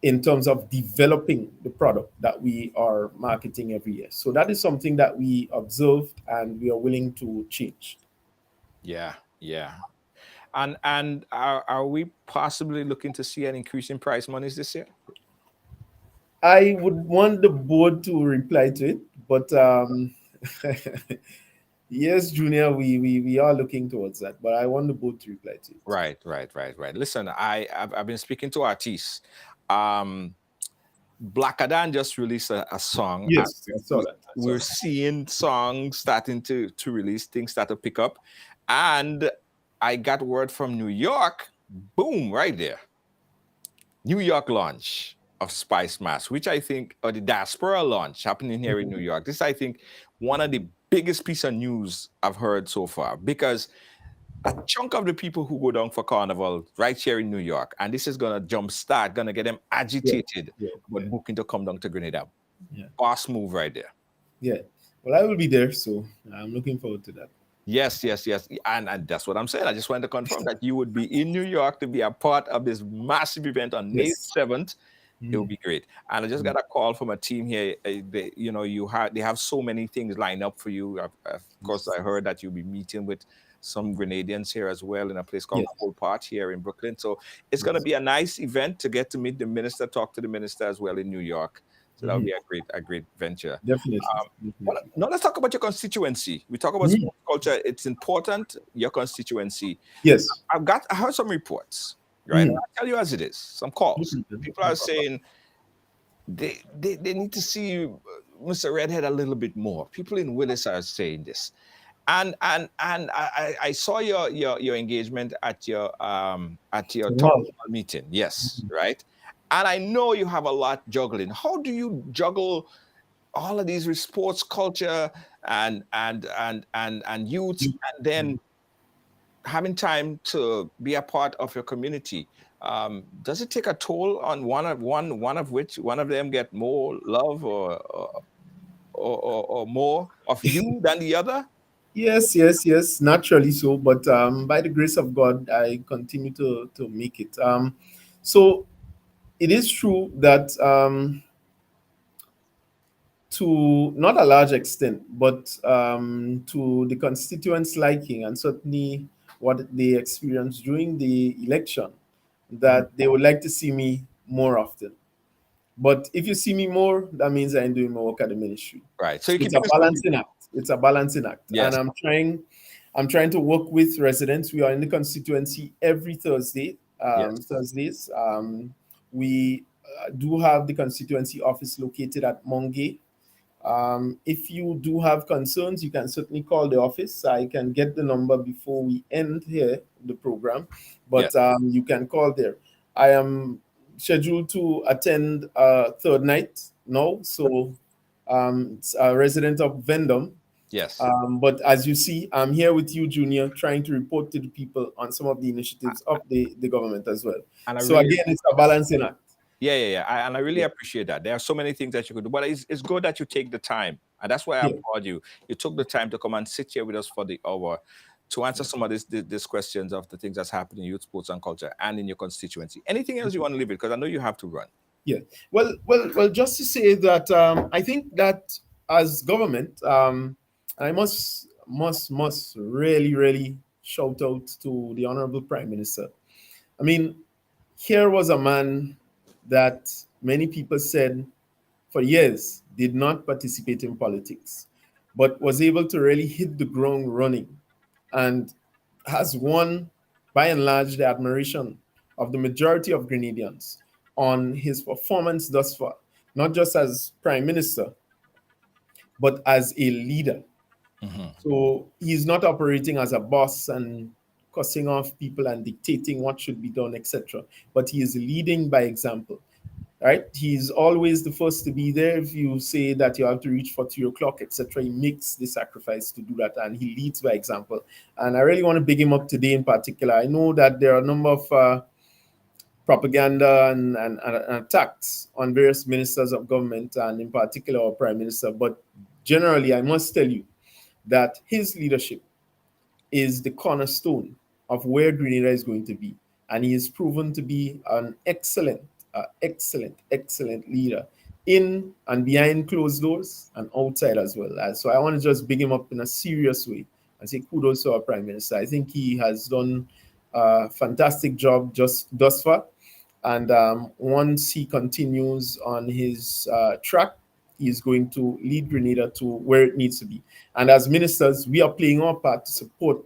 in terms of developing the product that we are marketing every year. So that is something that we observe and we are willing to change. Yeah, yeah. And are we possibly looking to see an increase in prize monies this year? I would want the board to reply to it, but yes, Junior, we are looking towards that, but I want the board to reply to it. Right. Listen, I've been speaking to artists. Black Adan just released a song. Yes, I saw that. We're seeing songs starting to release, things start to pick up. And I got word from New York, boom, right there. New York launch of Spice Mass, which I think, or the diaspora launch happening here in New York. This, I think, one of the biggest piece of news I've heard so far, because a chunk of the people who go down for Carnival right here in New York, and this is going to jumpstart, going to get them agitated about booking to come down to Grenada. Yeah. Boss move right there. Yeah. Well, I will be there, so I'm looking forward to that. Yes. And that's what I'm saying. I just wanted to confirm that you would be in New York to be a part of this massive event on May 7th. It would be great. And I just got a call from a team here. They have so many things lined up for you. Of course, I heard that you'll be meeting with some Grenadians here as well in a place called Cole Park here in Brooklyn. So it's going to be a nice event to get to meet the minister, talk to the minister as well in New York. So that'll be a great venture. Definitely. Now let's talk about your constituency. We talk about sports culture. It's important, your constituency. Yes. I heard some reports, right? I'll tell you as it is. Some calls. People are saying they need to see Mr. Redhead a little bit more. People in Willis are saying this. And I saw your engagement at your town hall meeting. Yes, right. And I know you have a lot juggling. How do you juggle all of these with sports culture and youth, and then having time to be a part of your community? Does it take a toll on one of them get more love or more of you than the other? Yes, naturally so. But by the grace of God, I continue to make it. So it is true that to not a large extent, but to the constituents' liking, and certainly what they experienced during the election, that they would like to see me more often. But if you see me more, that means I'm doing my work at the ministry. Right. So it's a balancing act. It's a balancing act. Yes. And I'm trying to work with residents. We are in the constituency every Thursday. Thursdays. We do have the constituency office located at Mongay. If you do have concerns, you can certainly call the office. I can get the number before we end here the program, but you can call there. I am scheduled to attend third night now, so it's a resident of Vendom. Yes. But as you see, I'm here with you, Junior, trying to report to the people on some of the initiatives of the government as well. And so really, again, it's a balancing act. Yeah. And I really appreciate that. There are so many things that you could do, but it's good that you take the time. And that's why I applaud you. You took the time to come and sit here with us for the hour to answer some of these questions of the things that's happening in youth, sports, and culture and in your constituency. Anything else you want to leave it? Because I know you have to run. Yeah. Well, just to say that I think that as government, I must really shout out to the Honorable Prime Minister. I mean, here was a man that many people said for years did not participate in politics, but was able to really hit the ground running and has won, by and large, the admiration of the majority of Grenadians on his performance thus far, not just as Prime Minister, but as a leader. So he's not operating as a boss and cussing off people and dictating what should be done, etc. But he is leading by example, right? He's always the first to be there. If you say that you have to reach for 3 o'clock, etc., he makes the sacrifice to do that, and he leads by example. And I really want to big him up today in particular. I know that there are a number of propaganda and attacks on various ministers of government, and in particular our prime minister. But generally, I must tell you that his leadership is the cornerstone of where Grenada is going to be. And he is proven to be an excellent leader in and behind closed doors and outside as well. So I want to just big him up in a serious way and say kudos to our Prime Minister. I think he has done a fantastic job just thus far. And once he continues on his track, he is going to lead Grenada to where it needs to be. And as ministers, we are playing our part to support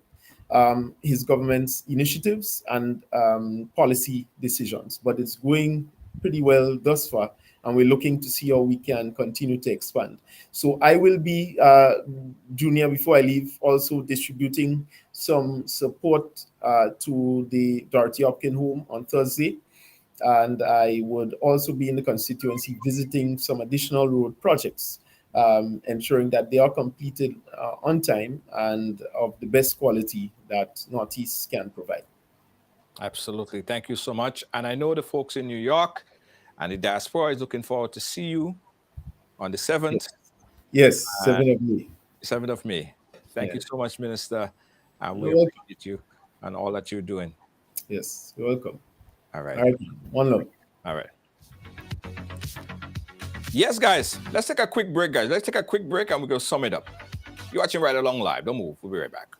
his government's initiatives and policy decisions. But it's going pretty well thus far, and we're looking to see how we can continue to expand. So I will be, Junior, before I leave, also distributing some support to the Dorothy Hopkins home on Thursday. And I would also be in the constituency visiting some additional road projects, ensuring that they are completed on time and of the best quality that Northeast can provide. Absolutely. Thank you so much. And I know the folks in New York and the diaspora is looking forward to see you on the 7th. Yes, 7th of May. 7th of May. Thank you so much, Minister. And we You're welcome. appreciate you and all that you're doing. Yes, you're welcome. All right. All right. One love. All right. Yes, guys. Let's take a quick break, guys. Let's take a quick break and we're going to sum it up. You're watching Ridealong Live. Don't move. We'll be right back.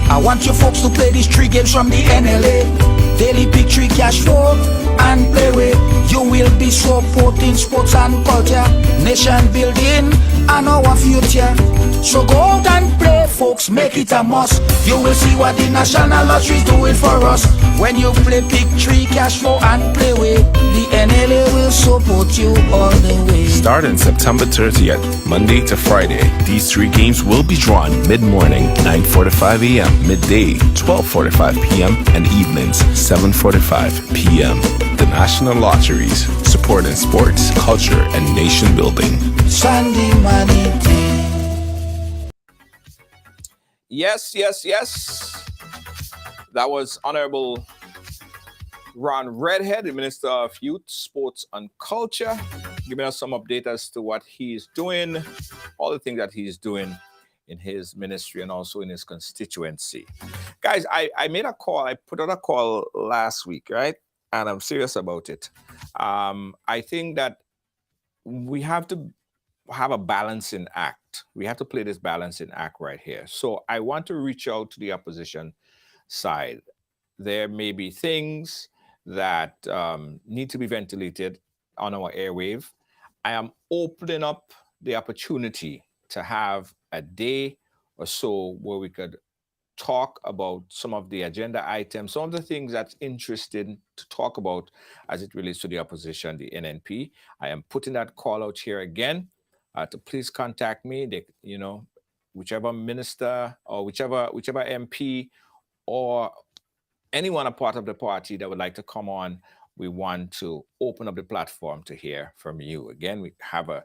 I want you folks to play these 3 games from the NLA. Daily pick 3 cash flow and play with. You will be supporting sports and culture, nation building and our future. So go out and play, folks, make it a must. You will see what the National Lottery is doing for us. When you play pick 3 cash flow and play with, the NLA will support you all the way. Starting September 30th, Monday to Friday, these 3 games will be drawn mid-morning, 9:45 a.m., midday, 12:45 p.m., and evenings, 7:45 p.m. The National Lotteries, supporting sports, culture, and nation building. Sandy Manite. Yes. That was Honorable Ron Redhead, the Minister of Youth, Sports and Culture, giving us some update as to what he's doing, all the things that he's doing in his ministry and also in his constituency. Guys, I made a call. I put out a call last week, right? And I'm serious about it. I think that we have to have a balancing act. We have to play this balancing act right here. So I want to reach out to the opposition side. There may be things that need to be ventilated on our airwave. I am opening up the opportunity to have a day or so where we could talk about some of the agenda items, some of the things that's interesting to talk about as it relates to the opposition, the NNP. I am putting that call out here again to please contact me. Whichever minister or whichever MP or anyone a part of the party that would like to come on, we want to open up the platform to hear from you. Again, we have an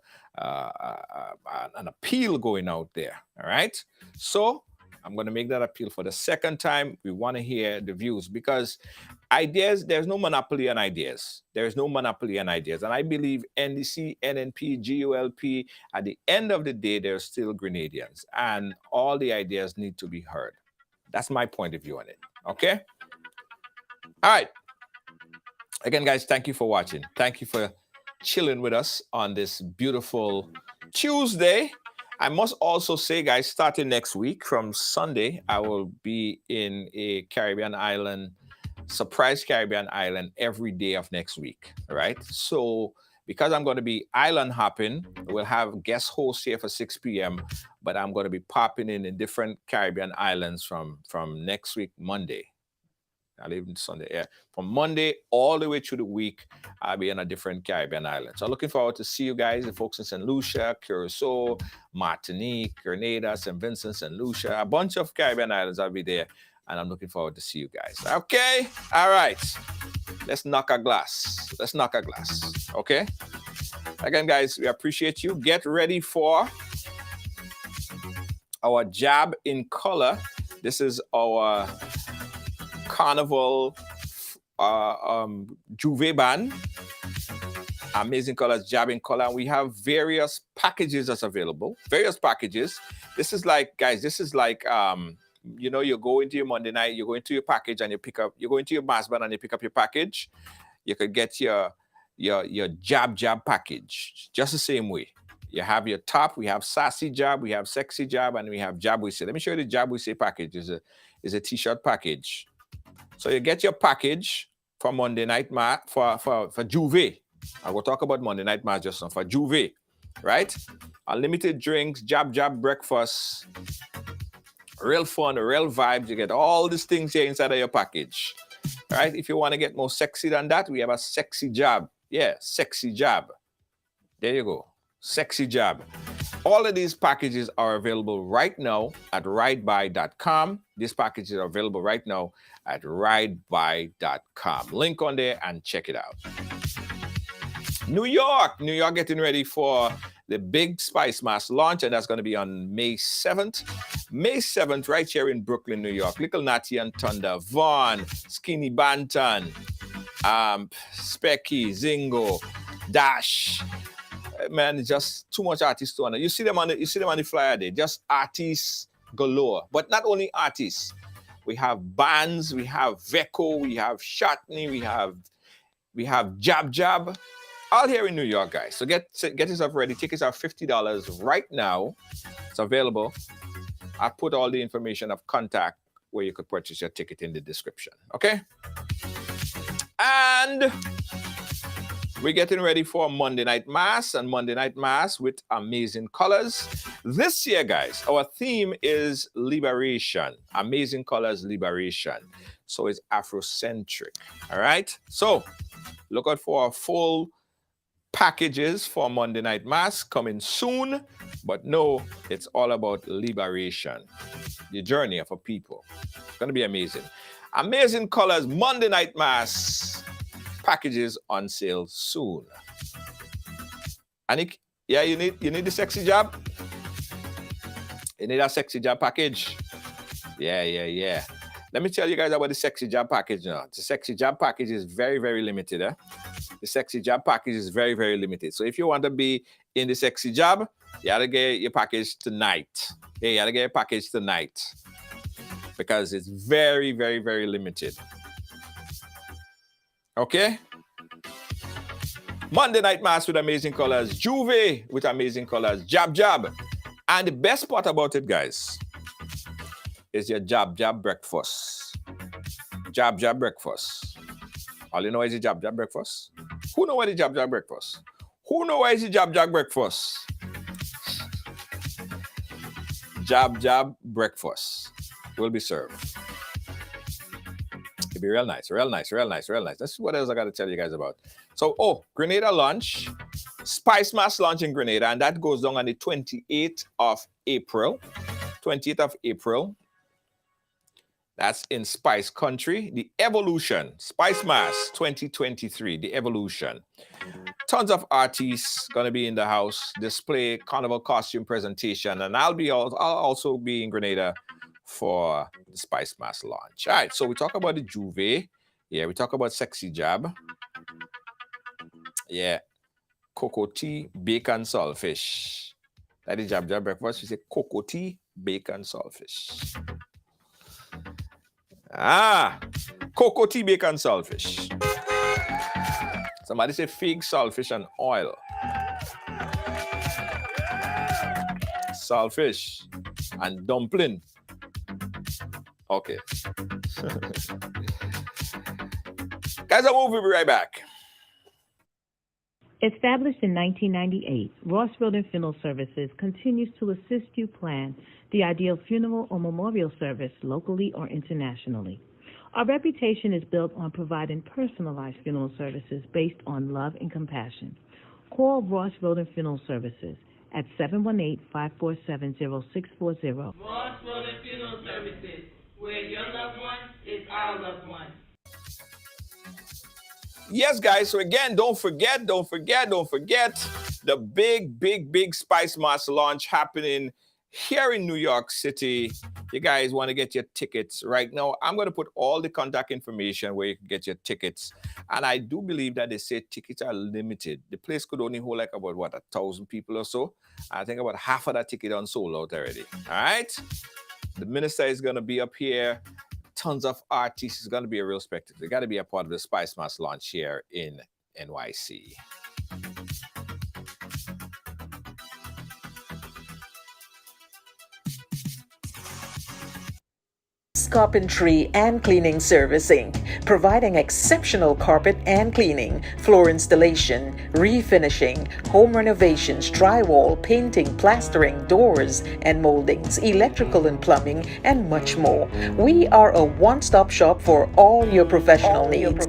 appeal going out there, all right? So I'm going to make that appeal for the second time. We want to hear the views because ideas, there's no monopoly on ideas. There's no monopoly on ideas. And I believe NDC, NNP, GULP, at the end of the day, they're still Grenadians. And all the ideas need to be heard. That's my point of view on it, okay? All right. Again, guys, thank you for watching. Thank you for chilling with us on this beautiful Tuesday. I must also say, guys, starting next week from Sunday, I will be in a Caribbean island, surprise Caribbean island every day of next week. All right. So because I'm going to be island hopping, we'll have guest hosts here for 6 p.m., but I'm going to be popping in different Caribbean islands from next week, Monday. I'll even Sunday. Yeah. From Monday all the way through the week, I'll be on a different Caribbean island. So looking forward to see you guys, the folks in St. Lucia, Curacao, Martinique, Grenada, St. Vincent, St. Lucia, a bunch of Caribbean islands. I'll be there, and I'm looking forward to see you guys. Okay? All right. Let's knock a glass. Let's knock a glass. Okay? Again, guys, we appreciate you. Get ready for our Jab in Color. This is our Carnival Juve band. Amazing Colors, Jab in Color. We have various packages that's available. Various packages. This is like, guys, this is like, you know, you go into your Monday night, you go into your package and you go into your mass band and you pick up your package. You could get your jab package just the same way. You have your top, we have sassy jab, we have sexy jab, and we have jab we say. Let me show you the jab we say package. Is a t-shirt package. So you get your package for Monday night for Juve. I will talk about Monday night mass just now for Juve, right? Unlimited drinks, jab breakfast, real fun, real vibes. You get all these things here inside of your package, right? If you want to get more sexy than that, we have a sexy jab. Yeah, sexy jab. There you go. Sexy jab. All of these packages are available right now at rideby.com. These packages are available right now at rideby.com. Link on there and check it out. New York getting ready for the big Spice Mass launch, and that's going to be on May 7th. May 7th, right here in Brooklyn, New York. Little Natty and Thunder, Vaughn, Skinny Banton, Specky, Zingo, Dash. Man, just too much artists to honor. You see them on the flyer there. Just artists galore. But not only artists. We have bands, we have Veco, we have Shatney, we have Jab. All here in New York, guys. So get yourself ready. Tickets are $50 right now. It's available. I put all the information of contact where you could purchase your ticket in the description. Okay? And we're getting ready for Monday Night Mass and Monday Night Mass with Amazing Colors. This year, guys, our theme is liberation. Amazing Colors, liberation. So it's Afrocentric. All right? So look out for our full packages for Monday Night Mass coming soon. But no, it's all about liberation. The journey of a people. It's going to be amazing. Amazing Colors, Monday Night Mass. Packages on sale soon. Anik, yeah, you need the sexy jab? You need a sexy jab package? Yeah. Let me tell you guys about the sexy jab package now. The sexy jab package is very, very limited. The sexy jab package is very, very limited. So if you want to be in the sexy jab, you gotta get your package tonight. Yeah, you gotta get your package tonight. Because it's very, very, very limited. Okay? Monday Night Mass with Amazing Colors. Juve with Amazing Colors. Jab. And the best part about it, guys, is your jab breakfast. Jab breakfast. All you know is the jab breakfast? Who know what is jab breakfast? Who know what is the jab breakfast? Jab breakfast will be served. It'll be real nice. That's what else I got to tell you guys about. So, Grenada launch, Spice Mass launch in Grenada, and that goes down on the 28th of April. 28th of April. That's in Spice Country. The Evolution, Spice Mass 2023, the Evolution. Tons of artists going to be in the house, display, carnival costume presentation, and I'll also be in Grenada for the Spice Mass launch. All right, so we talk about the Juve. Yeah, we talk about sexy jab. Yeah, cocoa tea, bacon, saltfish. That is jab breakfast. We say cocoa tea, bacon, saltfish. Cocoa tea, bacon, saltfish. Somebody say fig, saltfish, and oil. Saltfish and dumpling. Okay. Guys, we'll be right back. Established in 1998, Ross Road and Funeral Services continues to assist you plan the ideal funeral or memorial service locally or internationally. Our reputation is built on providing personalized funeral services based on love and compassion. Call Ross Road and Funeral Services at 718-547-0640. Ross Road and Funeral Services, where your loved one is our loved one. Yes, guys. So again, don't forget the big Spice Mass launch happening here in New York City. You guys want to get your tickets right now. I'm going to put all the contact information where you can get your tickets. And I do believe that they say tickets are limited. The place could only hold like about, 1,000 people or so. I think about half of that ticket unsold out already. All right. The minister is going to be up here. Tons of artists. It's going to be a real spectacle. They got to be a part of the Spice Mass launch here in NYC. Carpentry and Cleaning Service Inc., providing exceptional carpet and cleaning, floor installation, refinishing, home renovations, drywall, painting, plastering, doors and moldings, electrical and plumbing, and much more. We are a one-stop shop for all your professional needs.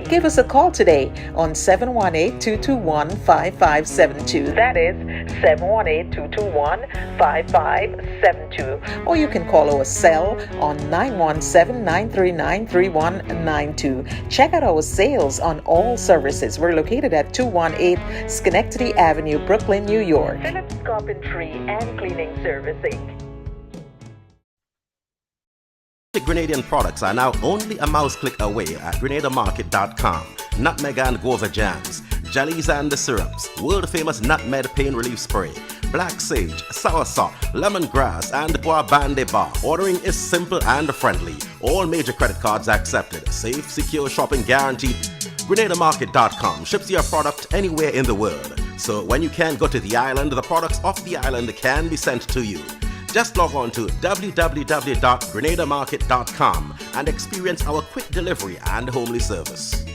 Give us a call today on 718-221-5572. That is 718-221-5572. Or you can call our cell on 917-939-3192. Check out our sales on all services. We're located at 218 Schenectady Avenue, Brooklyn, New York. Phillips Carpentry and Cleaning Service Inc. Grenadian products are now only a mouse click away at GrenadaMarket.com. Nutmeg and guava jams, jellies and the syrups, world famous nutmeg pain relief spray, black sage, soursop, lemongrass, and guavande bar. Ordering is simple and friendly. All major credit cards accepted. Safe, secure shopping guaranteed. GrenadaMarket.com ships your product anywhere in the world. So when you can't go to the island, the products off the island can be sent to you. Just log on to www.grenadamarket.com and experience our quick delivery and homely service.